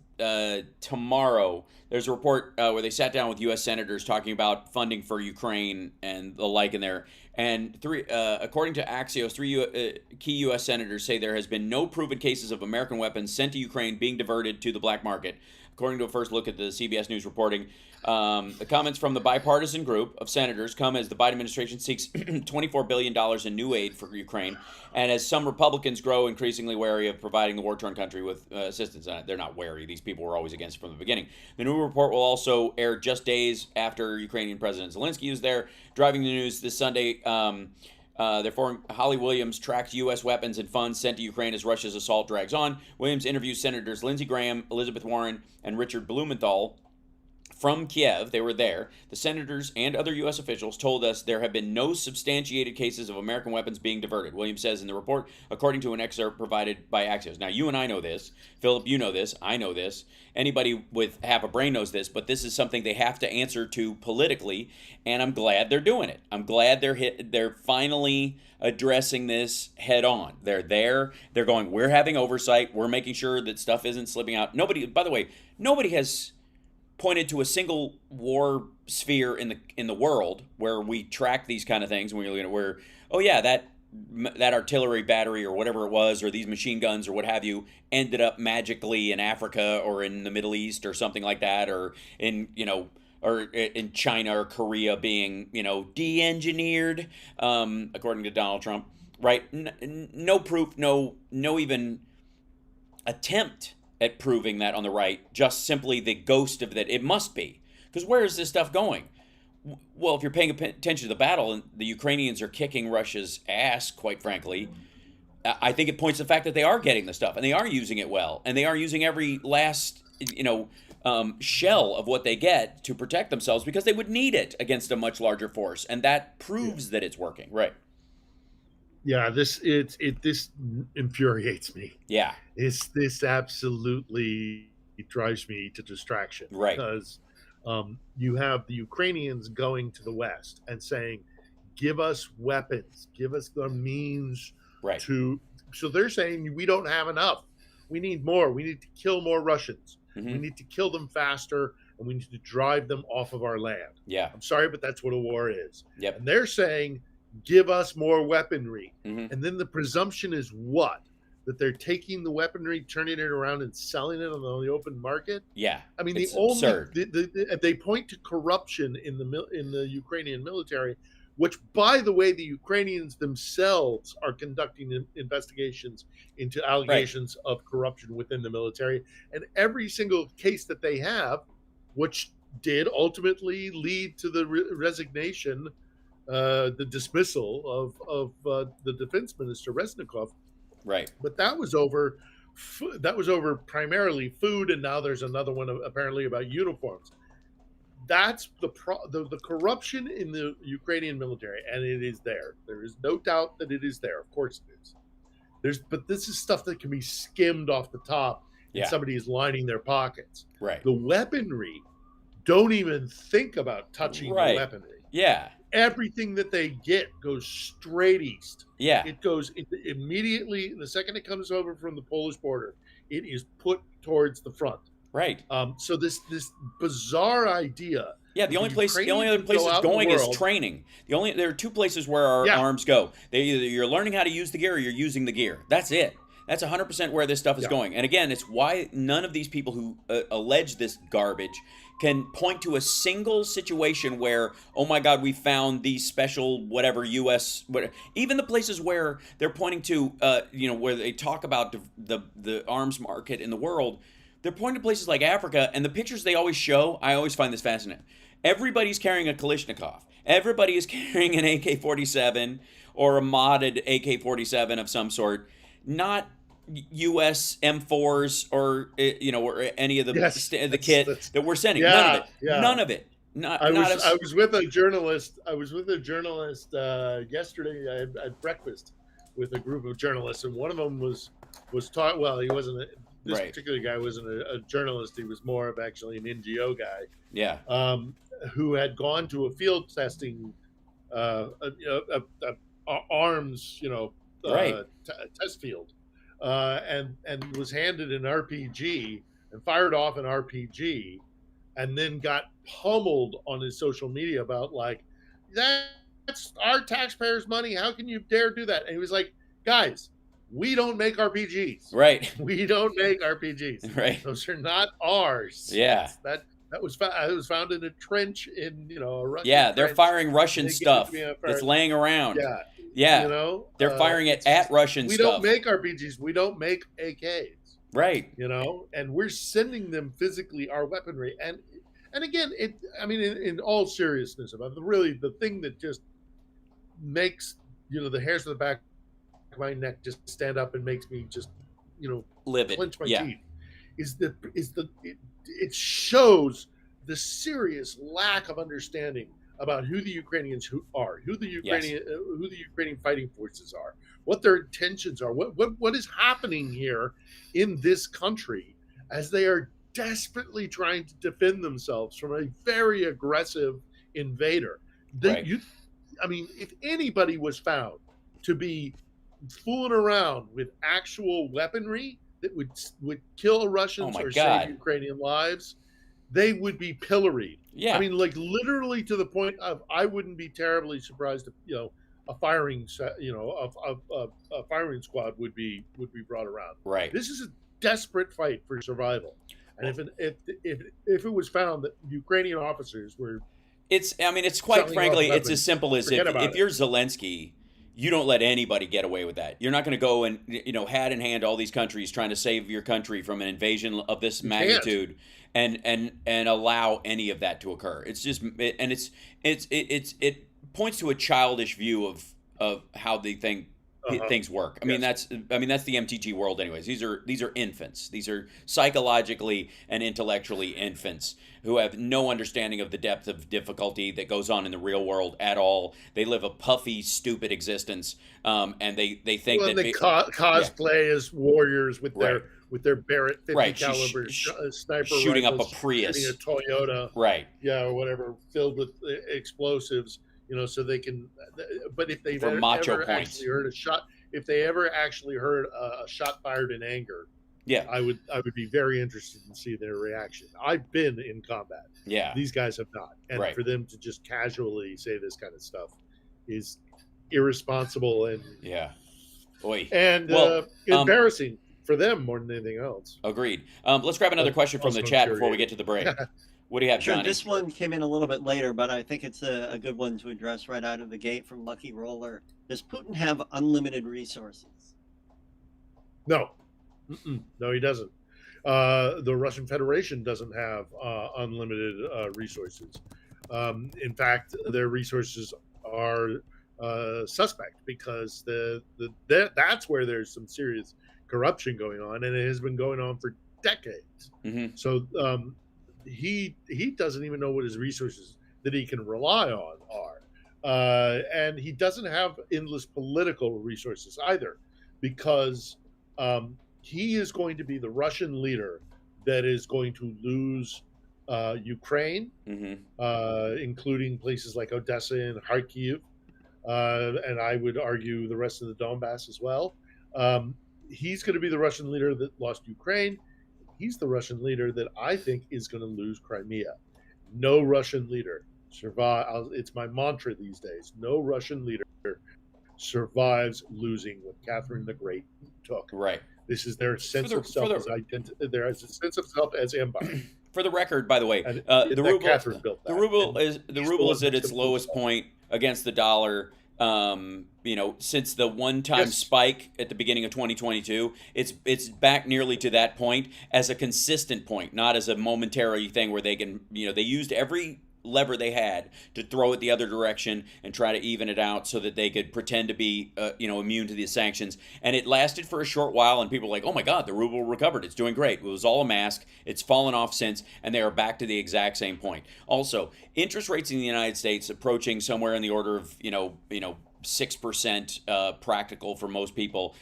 tomorrow. There's a report where they sat down with U.S. senators talking about funding for Ukraine and the like in there. And according to Axios, three key U.S. senators say there has been no proven cases of American weapons sent to Ukraine being diverted to the black market. According to a first look at the CBS News reporting, the comments from the bipartisan group of senators come as the Biden administration seeks $24 billion in new aid for Ukraine, and as some Republicans grow increasingly wary of providing the war-torn country with assistance. They're not wary. These people were always against it from the beginning. The new report will also air just days after Ukrainian President Zelensky was there, driving the news this Sunday. Therefore, Holly Williams tracked U.S. weapons and funds sent to Ukraine as Russia's assault drags on. Williams interviews Senators Lindsey Graham, Elizabeth Warren, and Richard Blumenthal from Kiev. They were there. The senators and other U.S. officials told us there have been no substantiated cases of American weapons being diverted, Williams says in the report, according to an excerpt provided by Axios. Now, you and I know this. Philip, you know this. I know this. Anybody with half a brain knows this, but this is something they have to answer to politically, and I'm glad they're doing it. I'm glad they're finally addressing this head on. They're there. They're going, we're having oversight. We're making sure that stuff isn't slipping out. Nobody, by the way, nobody has pointed to a single war sphere in the world where we track these kind of things, and we're looking at where, oh yeah, that artillery battery or whatever it was, or these machine guns or what have you, ended up magically in Africa or in the Middle East or something like that, or in China or Korea being de-engineered, according to Donald Trump, right? No proof, no even attempt at proving that on the right, just simply the ghost of that. It must be. Because where is this stuff going? Well, if you're paying attention to the battle, and the Ukrainians are kicking Russia's ass, quite frankly, I think it points to the fact that they are getting the stuff, and they are using it well, and they are using every last, shell of what they get to protect themselves, because they would need it against a much larger force, and that proves that it's working, right? Yeah, this infuriates me. Yeah, this absolutely drives me to distraction, right? Because you have the Ukrainians going to the West and saying, "Give us weapons, give us the means right. to." So they're saying we don't have enough. We need more. We need to kill more Russians. Mm-hmm. We need to kill them faster, and we need to drive them off of our land. Yeah, I'm sorry, but that's what a war is. Yep. And they're saying, give us more weaponry. Mm-hmm. And then the presumption is what? that they're taking the weaponry, turning it around, and selling it on the open market. Yeah, I mean, it's absurd. They point to corruption in the Ukrainian military, which, by the way, the Ukrainians themselves are conducting investigations into allegations of corruption within the military, and every single case that they have, which did ultimately lead to the resignation, the dismissal of the defense minister Reznikov. Right. But that was over primarily food, and now there's another one apparently about uniforms. That's the corruption in the Ukrainian military, and it is there. There is no doubt that it is there. Of course it is. But this is stuff that can be skimmed off the top, and somebody is lining their pockets. Right. The weaponry, don't even think about touching the weaponry. Yeah. Everything that they get goes straight east. Yeah. It goes immediately, the second it comes over from the Polish border, it is put towards the front. Right. So this bizarre idea. Yeah, the only other place it's going is training. There are two places where our arms go. You're learning how to use the gear or you're using the gear. That's it. That's 100% where this stuff is going. And again, it's why none of these people who allege this garbage can point to a single situation where, oh my God, we found these special whatever U.S. Even the places where they're pointing to, where they talk about the arms market in the world, they're pointing to places like Africa, and the pictures they always show, I always find this fascinating. Everybody's carrying a Kalashnikov. Everybody is carrying an AK-47 or a modded AK-47 of some sort. Not U.S. M4s or or any of the kit that we're sending. None of it. Yeah. None of it. I was with a journalist. Yesterday. I had breakfast with a group of journalists, and one of them was taught. Well, he wasn't. This particular guy wasn't a journalist. He was more of actually an NGO guy. Yeah. Who had gone to a field testing, arms, test field. And was handed an RPG and fired off an RPG, and then got pummeled on his social media about that's our taxpayers' money. How can you dare do that? And he was like, guys, we don't make RPGs. Right. We don't make RPGs. Right. Those are not ours. Yeah. That was found in a trench in a Russian. Yeah, they're trench. firing Russian stuff that's laying around. Yeah. Yeah, they're firing it at Russian stuff. We don't make RPGs. We don't make AKs. Right. And we're sending them physically our weaponry. And again, in all seriousness about the thing that just makes the hairs on the back of my neck just stand up and makes me just livid, clench my teeth it shows the serious lack of understanding about who the Ukrainians are, who the Ukrainian fighting forces are, what their intentions are, what is happening here in this country as they are desperately trying to defend themselves from a very aggressive invader. If anybody was found to be fooling around with actual weaponry that would kill Russians save Ukrainian lives, they would be pilloried. Yeah. Literally to the point of I wouldn't be terribly surprised if a firing a firing squad would be brought around. Right. This is a desperate fight for survival. And if it was found that Ukrainian officers were it's quite frankly it's as simple as if you're Zelensky, you don't let anybody get away with that. You're not going to go and hat in hand all these countries trying to save your country from an invasion of this magnitude and allow any of that to occur. It's just it points to a childish view of how they think things work. That's the MTG world anyways. These are infants. These are psychologically and intellectually infants who have no understanding of the depth of difficulty that goes on in the real world at all. They live a puffy, stupid existence, and they think that they cosplay as warriors with their Barrett 50 caliber sniper shooting rifles, up a Prius, shooting a Toyota, or whatever, filled with explosives. So they can. But if they've ever actually heard a shot, if they ever actually heard a shot fired in anger, I would be very interested in see their reaction. I've been in combat. Yeah, these guys have not, and for them to just casually say this kind of stuff is irresponsible and Oy. And embarrassing for them more than anything else. Agreed. Let's grab another question from the chat before we get to the break. What do you have, Sure, Johnny? this one came in a little bit later, but I think it's a good one to address right out of the gate from Lucky Roller. Does Putin have unlimited resources? No. No, he doesn't. The Russian Federation doesn't have unlimited resources. In fact, their resources are suspect because that's where there's some serious corruption going on, and it has been going on for decades. Mm-hmm. So he doesn't even know what his resources that he can rely on are, and he doesn't have endless political resources either, because he is going to be the Russian leader that is going to lose Ukraine, including places like Odessa and Kharkiv, and I would argue the rest of the Donbass as well. He's going to be the Russian leader that lost Ukraine. He's the Russian leader that I think is going to lose Crimea. No Russian leader survive. It's my mantra these days. No Russian leader survives losing what Catherine the Great took. Right. This is their sense of self as identity. There is a sense of self as empire. For the record, by the way, the ruble is at its lowest point against the dollar. Since the one-time spike at the beginning of 2022, it's back nearly to that point as a consistent point, not as a momentary thing where they can, they used every lever they had to throw it the other direction and try to even it out so that they could pretend to be, immune to the sanctions. And it lasted for a short while, and people were like, oh my God, the ruble recovered. It's doing great. It was all a mask. It's fallen off since, and they are back to the exact same point. Also, interest rates in the United States approaching somewhere in the order of, 6% practical for most people.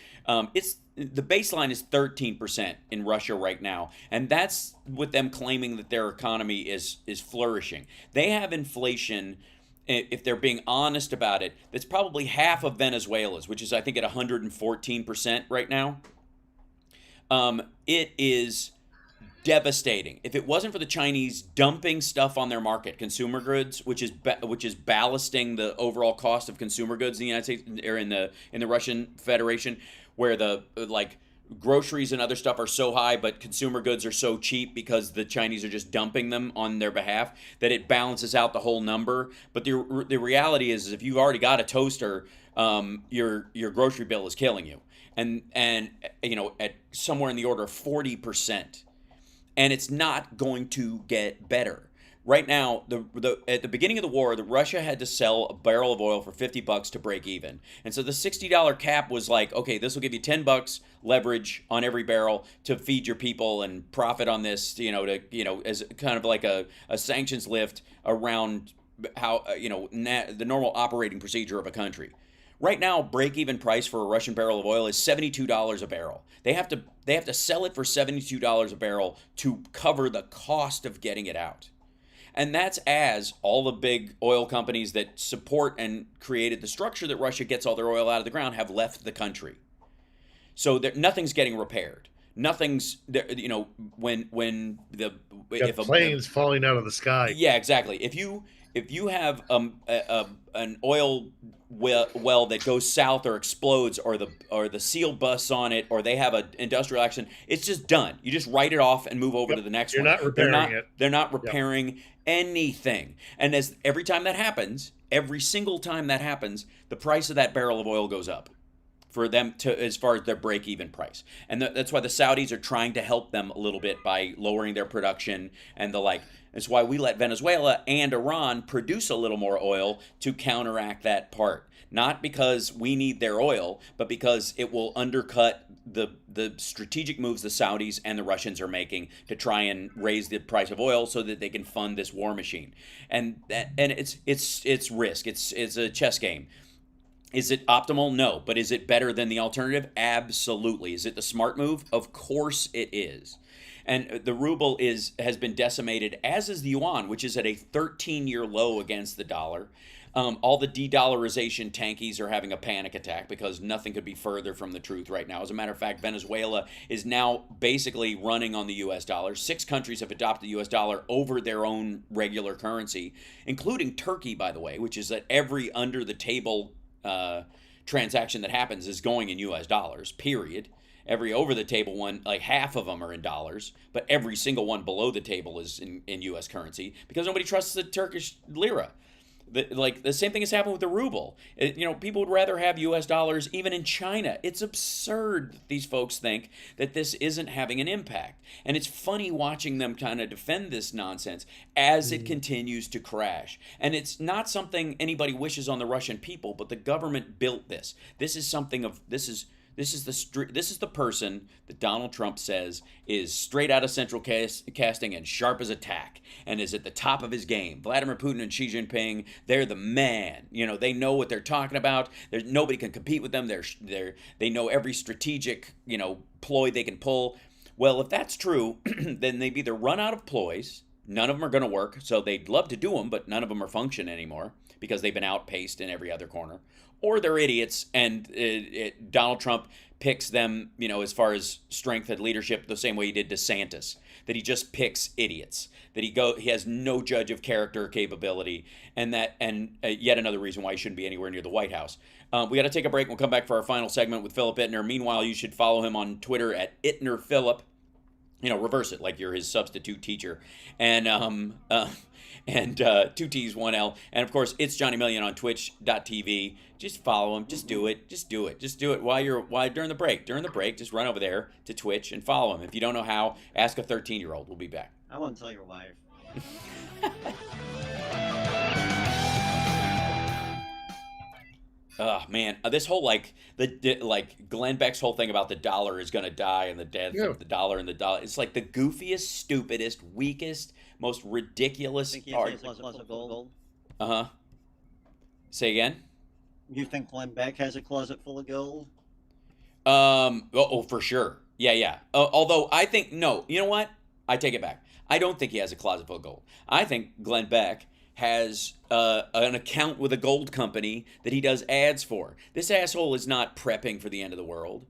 The baseline is 13% in Russia right now, and that's with them claiming that their economy is flourishing. They have inflation, if they're being honest about it, that's probably half of Venezuela's, which is I think at 114% right now. It is devastating. If it wasn't for the Chinese dumping stuff on their market, consumer goods, which is ballasting the overall cost of consumer goods in the United States or in the Russian Federation, where the groceries and other stuff are so high, but consumer goods are so cheap because the Chinese are just dumping them on their behalf, that it balances out the whole number. But the reality is if you've already got a toaster, your grocery bill is killing you, and at somewhere in the order of 40%. And it's not going to get better. Right now, at the beginning of the war, Russia had to sell a barrel of oil for $50 to break even. And so the $60 cap was like, okay, this will give you $10 leverage on every barrel to feed your people and profit on this, as kind of like a sanctions lift around how, the normal operating procedure of a country. Right now, break-even price for a Russian barrel of oil is $72 a barrel. They have to sell it for $72 a barrel to cover the cost of getting it out. And that's as all the big oil companies that support and created the structure that Russia gets all their oil out of the ground have left the country. So nothing's getting repaired. Nothing's there, when if a plane's falling out of the sky. Yeah, exactly. If you have an oil well that goes south or explodes, or the seal busts on it, or they have an industrial accident, it's just done. You just write it off and move over to the next one. You're not repairing it. They're not repairing anything. And every single time that happens, the price of that barrel of oil goes up for them as far as their break-even price. And that's why the Saudis are trying to help them a little bit by lowering their production and the like. That's why we let Venezuela and Iran produce a little more oil to counteract that part. Not because we need their oil, but because it will undercut the strategic moves the Saudis and the Russians are making to try and raise the price of oil so that they can fund this war machine. And it's risk. It's a chess game. Is it optimal? No. But is it better than the alternative? Absolutely. Is it the smart move? Of course it is. And the ruble has been decimated, as is the yuan, which is at a 13-year low against the dollar. All the de-dollarization tankies are having a panic attack because nothing could be further from the truth right now. As a matter of fact, Venezuela is now basically running on the U.S. dollar. 6 countries have adopted the U.S. dollar over their own regular currency, including Turkey, by the way, which is at every under-the-table transaction that happens is going in U.S. dollars, period. Every over-the-table one, like half of them are in dollars, but every single one below the table is in U.S. currency because nobody trusts the Turkish lira. The same thing has happened with the ruble. People would rather have U.S. dollars even in China. It's absurd that these folks think that this isn't having an impact. And it's funny watching them kind of defend this nonsense as it continues to crash. And it's not something anybody wishes on the Russian people, but the government built this. This is the person that Donald Trump says is straight out of central casting and sharp as a tack and is at the top of his game. Vladimir Putin and Xi Jinping, they're the man. They know what they're talking about. Nobody can compete with them. They know every strategic, ploy they can pull. Well, if that's true, then they've either run out of ploys. None of them are going to work. So they'd love to do them, but none of them are function anymore because they've been outpaced in every other corner. Or they're idiots, and Donald Trump picks them, as far as strength and leadership, the same way he did DeSantis. That he just picks idiots. That he has no judge of character or capability, and yet another reason why he shouldn't be anywhere near the White House. We got to take a break. We'll come back for our final segment with Philip Ittner. Meanwhile, you should follow him on Twitter at IttnerPhilip. Reverse it like you're his substitute teacher. And 2 T's, 1 L. And, of course, it's Johnny Million on twitch.tv. Just follow him. Just do it. Just do it while during the break. During the break, just run over there to Twitch and follow him. If you don't know how, ask a 13-year-old. We'll be back. I won't tell your wife. Oh, man. This whole, Glenn Beck's whole thing about the dollar is going to die and the death of the dollar and the dollar. It's like the goofiest, stupidest, weakest, most ridiculous Gold? Uh-huh. Say again? You think Glenn Beck has a closet full of gold? For sure. Yeah. Although I think, no, you know what? I take it back. I don't think he has a closet full of gold. I think Glenn Beck has an account with a gold company that he does ads for. This asshole is not prepping for the end of the world.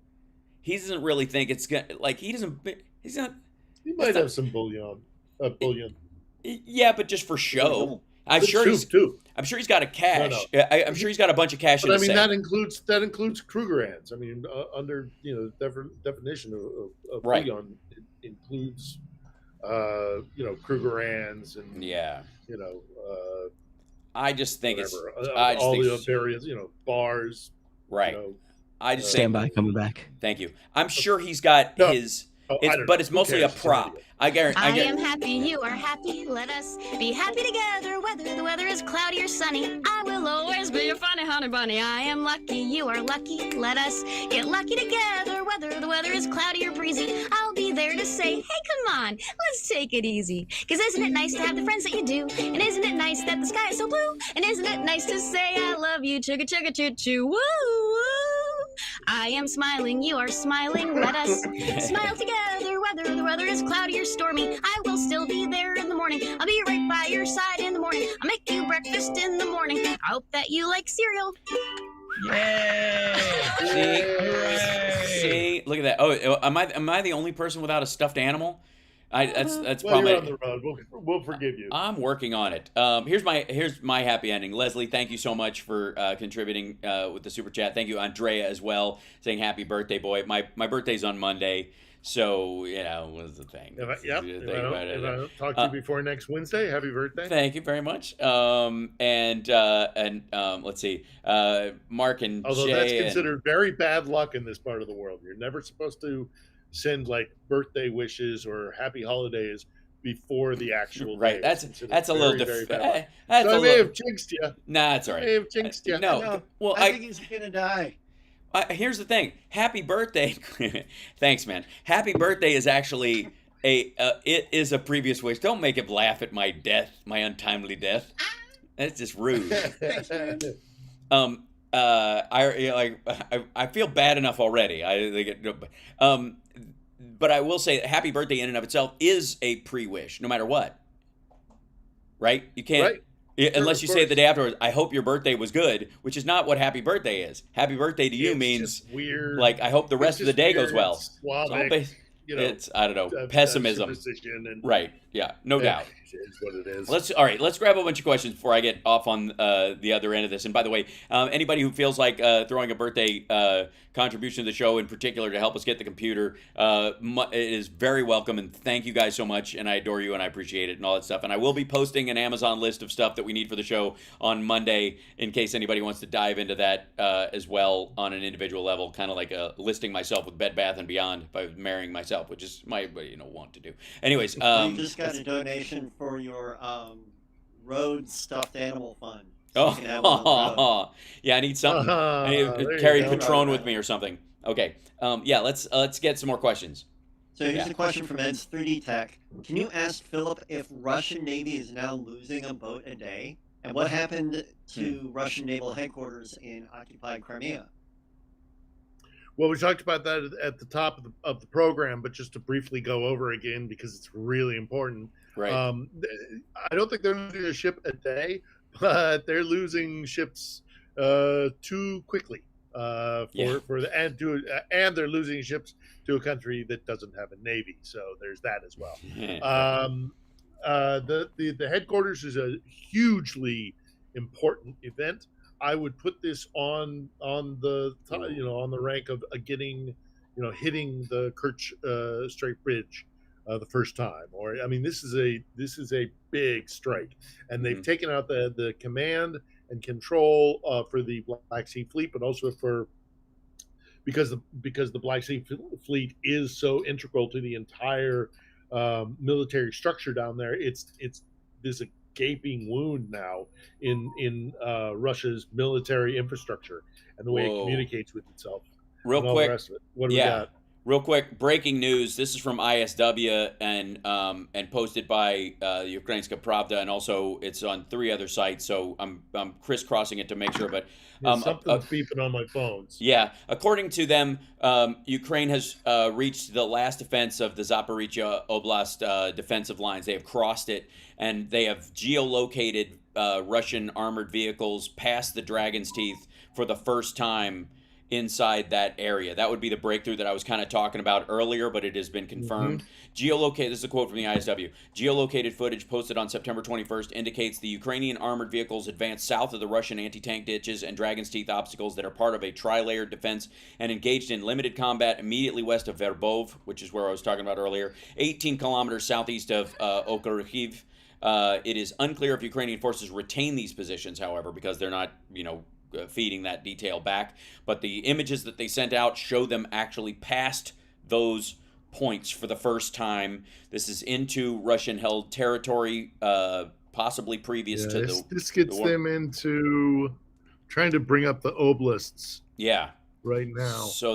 He doesn't really think it's gonna, he's not. He might have some bullion. Yeah, but just for show. I'm sure he's got a cash. No. I'm sure he's got a bunch of cash. But that includes Krugerrands. I mean, under definition of bullion, it includes Krugerrands and I just think whatever. it's various bars. Right. I just stand by coming back. Thank you. I'm sure he's got his. But it's mostly a prop. I guarantee. I am happy, you are happy. Let us be happy together, whether the weather is cloudy or sunny. I will always be your funny honey bunny. I am lucky, you are lucky. Let us get lucky together, whether the weather is cloudy or breezy. I'll be there to say, hey, come on, let's take it easy. 'Cause isn't it nice to have the friends that you do? And isn't it nice that the sky is so blue? And isn't it nice to say I love you, chugga chugga choo choo, woo woo. I am smiling, you are smiling. Let us smile together, whether the weather is cloudy or stormy. I will still be there in the morning. I'll be right by your side in the morning. I'll make you breakfast in the morning. I hope that you like cereal. Yay! See, look at that. Oh, am I the only person without a stuffed animal? That's well, probably. You're on the road. We'll forgive you. I'm working on it. Here's my happy ending. Leslie, thank you so much for contributing with the super chat. Thank you, Andrea, as well, saying happy birthday, boy. My birthday's on Monday, so what's the thing? If I don't talk to you before next Wednesday, happy birthday. Thank you very much. And let's see, Mark and although Jay that's considered very bad luck in this part of the world. You're never supposed to send birthday wishes or happy holidays before the actual right. day. That's a little different. I may have jinxed you. Nah, it's all right. I may have jinxed you. No, well, I think he's gonna die. Here's the thing. Happy birthday. Thanks, man. Happy birthday is actually it is a previous wish. Don't make him laugh at my death, my untimely death. That's just rude. I feel bad enough already. But I will say that happy birthday in and of itself is a pre-wish, no matter what. Right? You can't, unless you say it the day afterwards, I hope your birthday was good, which is not what happy birthday is. Happy birthday to you means, weird. I hope the rest of the day goes well. Slavic, it's, I don't know, pessimism. And, right, yeah, no doubt. is what it is. Let's grab a bunch of questions before I get off on the other end of this. And by the way, anybody who feels like throwing a birthday contribution to the show in particular to help us get the computer, it is very welcome. And thank you guys so much. And I adore you and I appreciate it and all that stuff. And I will be posting an Amazon list of stuff that we need for the show on Monday in case anybody wants to dive into that as well on an individual level, kind of like listing myself with Bed Bath & Beyond by marrying myself, which is my want to do. Anyways, you just got a donation for your road stuffed animal fund. So yeah, I need something. I need to carry Patron with me or something. Okay, let's get some more questions. So here's a question from Ed's 3D Tech. Can you ask Philip if Russian Navy is now losing a boat a day? And what happened to Russian naval headquarters in occupied Crimea? Well, we talked about that at the top of the program, but just to briefly go over again because it's really important. Right. I don't think they're losing a ship a day, but they're losing ships too quickly. And they're losing ships to a country that doesn't have a navy, so there's that as well. The headquarters is a hugely important event. I would put this on the rank of hitting the Kerch Strait Bridge the first time. Or I mean, this is a big strike, and they've taken out the command and control for the Black Sea Fleet, but also because the Black Sea Fleet is so integral to the entire military structure down there. There's a gaping wound now in Russia's military infrastructure and the way it communicates with itself. Real quick, what do we got? Real quick, breaking news. This is from ISW and posted by Ukrainska Pravda, and also it's on 3 other sites. So I'm crisscrossing it to make sure. But something's beeping on my phones. Yeah, according to them, Ukraine has reached the last defense of the Zaporizhia Oblast defensive lines. They have crossed it, and they have geolocated Russian armored vehicles past the Dragon's Teeth for the first time inside that area. That would be the breakthrough that I was kind of talking about earlier, but it has been confirmed. Geolocated, this is a quote from the ISW. Geolocated footage posted on September 21st indicates the Ukrainian armored vehicles advanced south of the Russian anti-tank ditches and Dragon's Teeth obstacles that are part of a tri-layered defense and engaged in limited combat immediately west of Verbov, which is where I was talking about earlier, 18 kilometers southeast of Okharkiv. It is unclear if Ukrainian forces retain these positions, however, because they're not, feeding that detail back. But the images that they sent out show them actually past those points for the first time. This is into Russian-held territory, possibly previous to the... This gets them into trying to bring up the oblasts. Yeah. Right now. So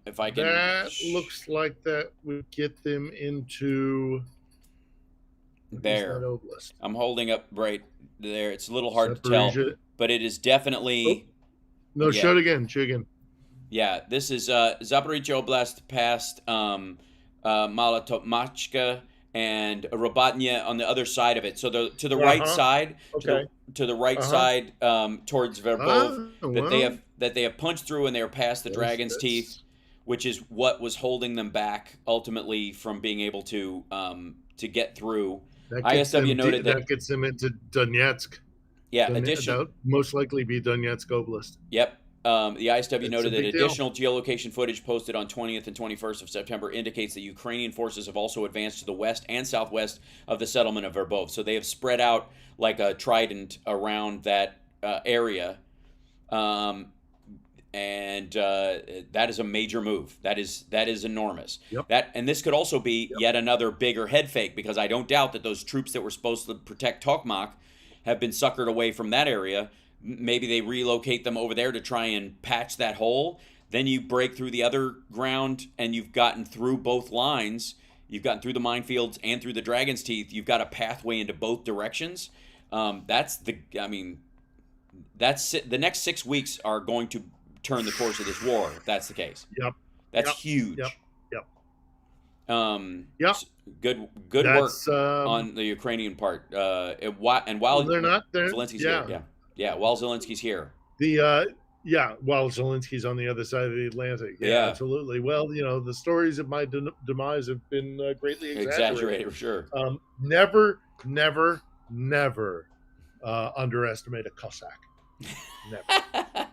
if I can... That looks like that would get them into... There. I'm holding up right there. It's a little hard to tell, but it is definitely... show it again. Yeah, this is Zaporizhia Oblast past Malatomachka and Robatnya on the other side of it. So to the right side, to the right side towards Verbov, that they have punched through, and they are past the Dragon's Teeth, which is what was holding them back ultimately from being able to get through. ISW noted that gets them into Donetsk. Yeah, that would most likely be Donetsk Oblast. Yep. The ISW noted that additional geolocation footage posted on 20th and 21st of September indicates that Ukrainian forces have also advanced to the west and southwest of the settlement of Verbov. So they have spread out like a trident around that area. And that is a major move. That is enormous. Yep. And this could also be yet another bigger head fake, because I don't doubt that those troops that were supposed to protect Tokmak have been suckered away from that area. Maybe they relocate them over there to try and patch that hole. Then you break through the other ground, and you've gotten through both lines. You've gotten through the minefields and through the Dragon's Teeth. You've got a pathway into both directions. That's the next 6 weeks are going to turn the course of this war, if that's the case. That's huge. Good work on the Ukrainian part. And while Zelensky's here, while Zelensky's here. While Zelensky's on the other side of the Atlantic. Yeah, absolutely. Well, the stories of my demise have been greatly exaggerated for sure. Never never underestimate a Cossack. Never.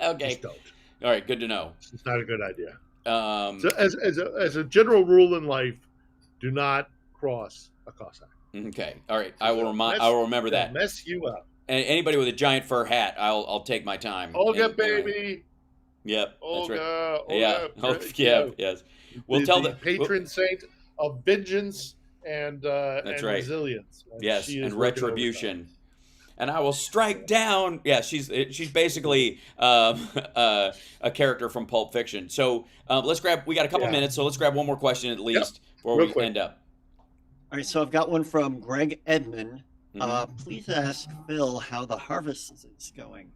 Okay. Just don't. All right. Good to know. It's not a good idea. So as a general rule in life, do not cross a Cossack. Okay. All right. I will remember that. Mess you up. And anybody with a giant fur hat, I'll take my time. Olga, baby. Yep. Olga, that's right. Olga, yeah. Oh, yeah. Yes. We'll tell the patron saint of vengeance and that's right. resilience. Yes, and retribution. And I will strike down. Yeah, she's basically a character from Pulp Fiction. So let's grab. We got a couple minutes, so let's grab one more question at least before we end up. All right, so I've got one from Greg Edmond. Please ask Phil how the harvest is going.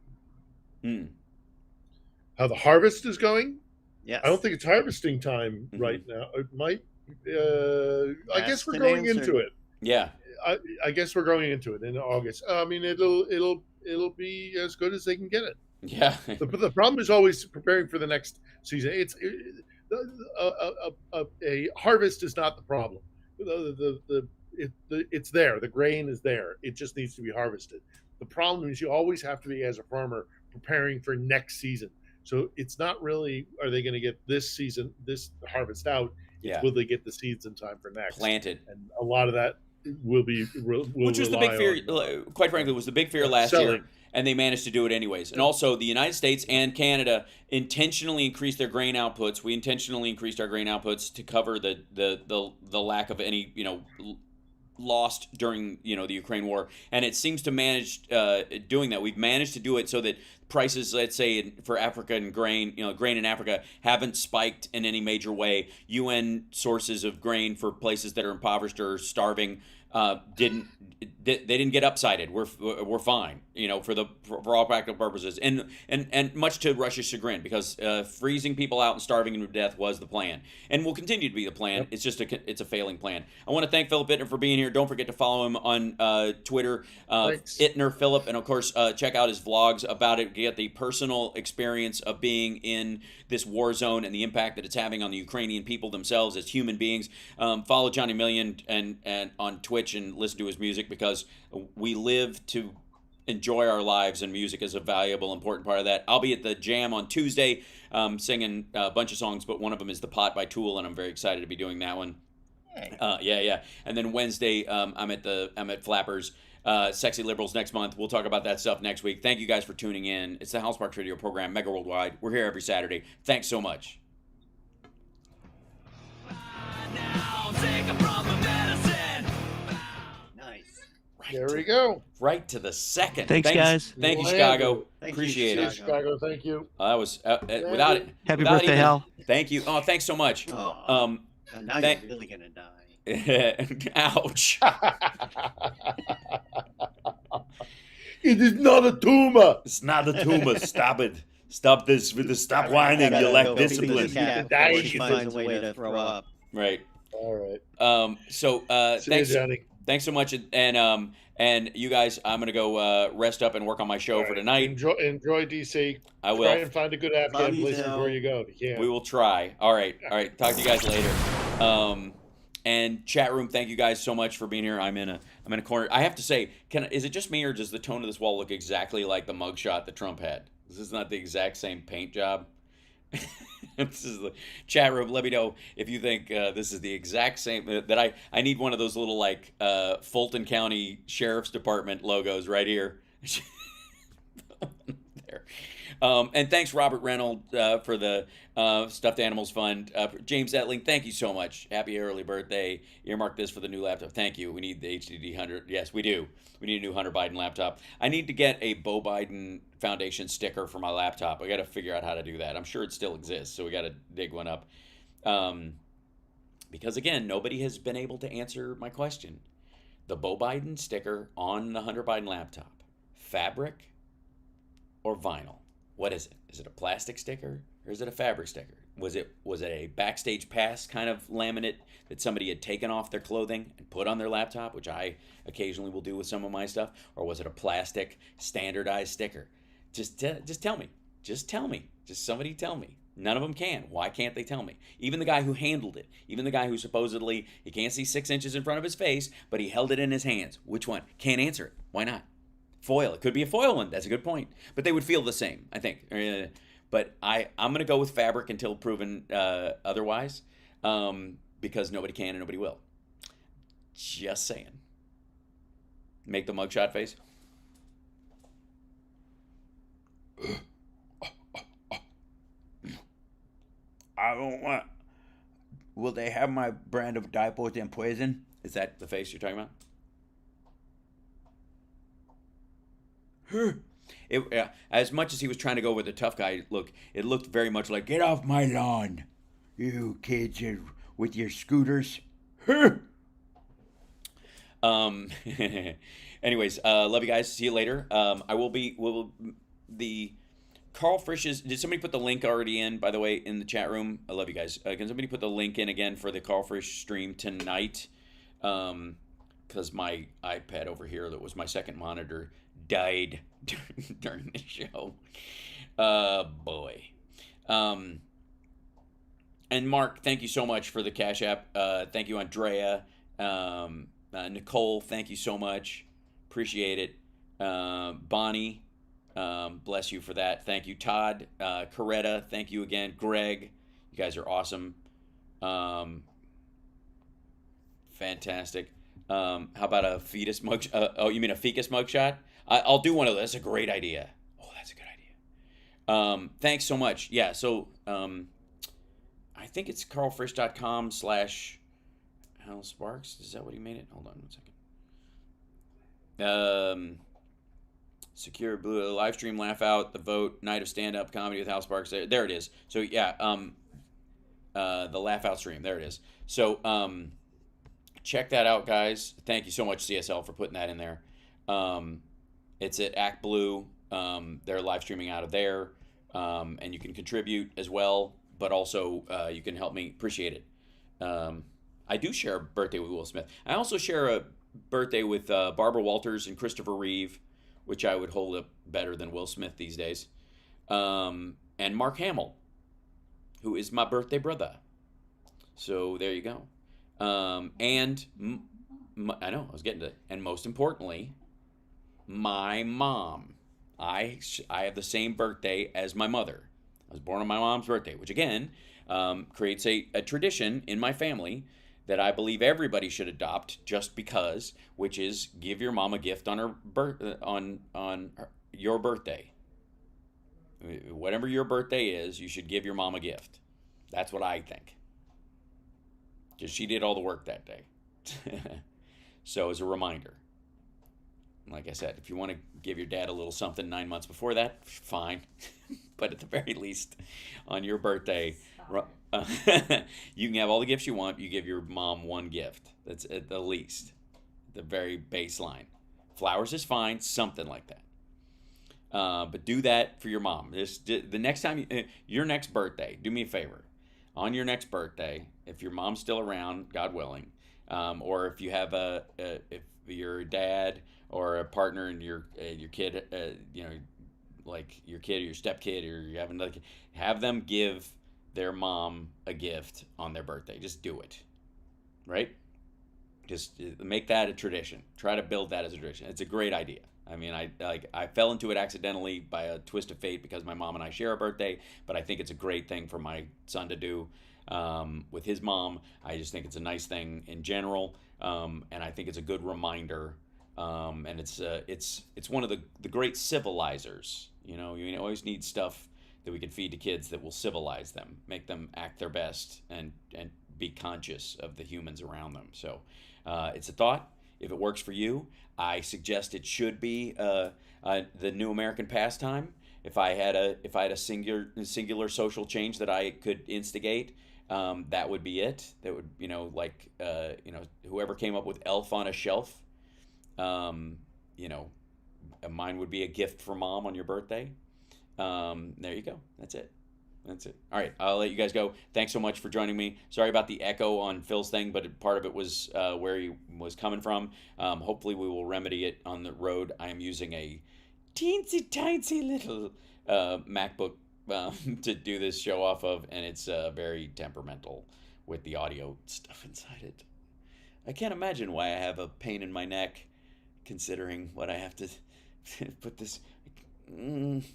How the harvest is going? Yes. I don't think it's harvesting time right now. It might. I guess we're going into it. Yeah. I guess we're going into it in August. I mean, it'll be as good as they can get it. Yeah. The problem is always preparing for the next season. A harvest is not the problem. It's there. The grain is there. It just needs to be harvested. The problem is you always have to be, as a farmer, preparing for next season. So it's not really, are they going to get this harvest out? Yeah. Will they get the seeds in time for next? Planted. And a lot of that will which was the big fear, quite frankly, was the big fear last year. And they managed to do it anyways. And also, the United States and Canada intentionally increased their grain outputs. We intentionally increased our grain outputs to cover the lack of any, lost during, the Ukraine war. And it seems to manage doing that. We've managed to do it so that prices, let's say, for Africa and grain, grain in Africa haven't spiked in any major way. UN sources of grain for places that are impoverished or starving didn't get upsided. We're fine, for all practical purposes, and much to Russia's chagrin, because freezing people out and starving them to death was the plan, and will continue to be the plan. Yep. It's just it's a failing plan. I want to thank Philip Ittner for being here. Don't forget to follow him on Twitter, Ittner Philip, and of course check out his vlogs about it. Get the personal experience of being in this war zone and the impact that it's having on the Ukrainian people themselves as human beings. Follow Johnny Million and on Twitch and listen to his music, because we live to enjoy our lives, and music is a valuable, important part of that. I'll be at the Jam on Tuesday singing a bunch of songs, but one of them is The Pot by Tool, and I'm very excited to be doing that one. Yeah. And then Wednesday, I'm at Flappers. Sexy Liberals next month. We'll talk about that stuff next week. Thank you guys for tuning in. It's the House Sparks Radio program, Mega Worldwide. We're here every Saturday. Thanks so much. There we go. Right to the second. Thanks guys. Thank you, Chicago. Appreciate it. Chicago, thank you. That was without it. Happy birthday, Hal. Thank you. Oh, thanks so much. Now you're really gonna die. Ouch. It is not a tumor. It's not a tumor. Stop it. Stop this with the stop whining. You lack discipline. She finds a way to throw up. Right. All right. So thanks, Johnny. Thanks so much, and you guys, I'm gonna go rest up and work on my show for tonight. Enjoy DC. I will. Try and find a good Afghan place before you go. If you can. We will try. All right. Talk to you guys later. And chat room, thank you guys so much for being here. I'm in a corner. I have to say, is it just me, or does the tone of this wall look exactly like the mugshot that Trump had? This is not the exact same paint job. This is the chat room. Let me know if you think this is the exact same. That I need one of those little Fulton County Sheriff's Department logos right here. There. And thanks, Robert Reynolds, for the Stuffed Animals Fund. James Etling, thank you so much. Happy early birthday. Earmark this for the new laptop. Thank you. We need the HDD 100. Yes, we do. We need a new Hunter Biden laptop. I need to get a Beau Biden Foundation sticker for my laptop. I got to figure out how to do that. I'm sure it still exists, so we got to dig one up. Because, again, nobody has been able to answer my question. The Beau Biden sticker on the Hunter Biden laptop. Fabric or vinyl? What is it? Is it a plastic sticker or is it a fabric sticker? Was it a backstage pass kind of laminate that somebody had taken off their clothing and put on their laptop, which I occasionally will do with some of my stuff, or was it a plastic standardized sticker? Just tell me. Just tell me. Just somebody tell me. None of them can. Why can't they tell me? Even the guy who handled it, even the guy who supposedly he can't see 6 inches in front of his face, but he held it in his hands. Which one? Can't answer it. Why not? Foil. It could be a foil one. That's a good point. But they would feel the same, I think. But I'm going to go with fabric until proven otherwise, because nobody can and nobody will. Just saying. Make the mugshot face. I don't want. Will they have my brand of diapos and poison? Is that the face you're talking about? As much as he was trying to go with a tough guy look, it looked very much like, get off my lawn, you kids with your scooters. Anyways, love you guys. See you later. The Carl Frisch's, did somebody put the link already in, by the way, in the chat room? I love you guys. Can somebody put the link in again for the Carl Frisch stream tonight? Because my iPad over here, that was my second monitor, died during the show. Boy. And Mark, thank you so much for the Cash App. Thank you, Andrea. Nicole, thank you so much. Appreciate it. Bonnie, bless you for that. Thank you, Todd. Coretta, thank you again. Greg, you guys are awesome. Fantastic. How about a fetus mug? Oh, you mean a fecus mugshot? I'll do one of those. That's a great idea. Oh, that's a good idea. Thanks so much. Yeah, so I think it's carlfrisch.com/Hal Sparks. Is that what he made it? Hold on 1 second. Secure Blue live stream, laugh out, the vote, night of stand up comedy with Hal Sparks. There it is. So yeah, the laugh out stream. There it is. So check that out, guys. Thank you so much, CSL, for putting that in there. It's at Act Blue. They're live streaming out of there, and you can contribute as well. But also you can help me. Appreciate it. I do share a birthday with Will Smith. I also share a birthday with Barbara Walters and Christopher Reeve, which I would hold up better than Will Smith these days. And Mark Hamill, who is my birthday brother. So there you go. And I know, I was getting to it. And most importantly, my mom. I have the same birthday as my mother. I was born on my mom's birthday, which again creates a tradition in my family that I believe everybody should adopt just because, which is give your mom a gift on her your birthday. Whatever your birthday is, you should give your mom a gift. That's what I think. Because she did all the work that day. So as a reminder, like I said, if you want to give your dad a little something 9 months before that, fine. But at the very least, on your birthday, you can have all the gifts you want. You give your mom one gift. That's at the least, the very baseline. Flowers is fine, something like that. But do that for your mom. The next time, your next birthday, do me a favor. On your next birthday, if your mom's still around, God willing, or if you have if your dad or a partner and your kid, like your kid or your stepkid, or you have them give their mom a gift on their birthday. Just do it, right? Just make that a tradition. Try to build that as a tradition. It's a great idea. I mean, I fell into it accidentally by a twist of fate because my mom and I share a birthday, but I think it's a great thing for my son to do with his mom. I just think it's a nice thing in general, and I think it's a good reminder. And it's one of the great civilizers. You always need stuff that we can feed to kids that will civilize them, make them act their best, and be conscious of the humans around them. So it's a thought. If it works for you, I suggest it should be the new American pastime. If I had a singular social change that I could instigate, that would be it. That would whoever came up with Elf on a Shelf, mine would be a gift for mom on your birthday. There you go. That's it. All right, I'll let you guys go. Thanks so much for joining me. Sorry about the echo on Phil's thing, but part of it was where he was coming from. Hopefully we will remedy it on the road. I am using a teensy tiny little MacBook to do this show off of, and it's very temperamental with the audio stuff inside it. I can't imagine why I have a pain in my neck, considering what I have to put this. It's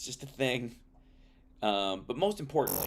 just a thing. But most importantly,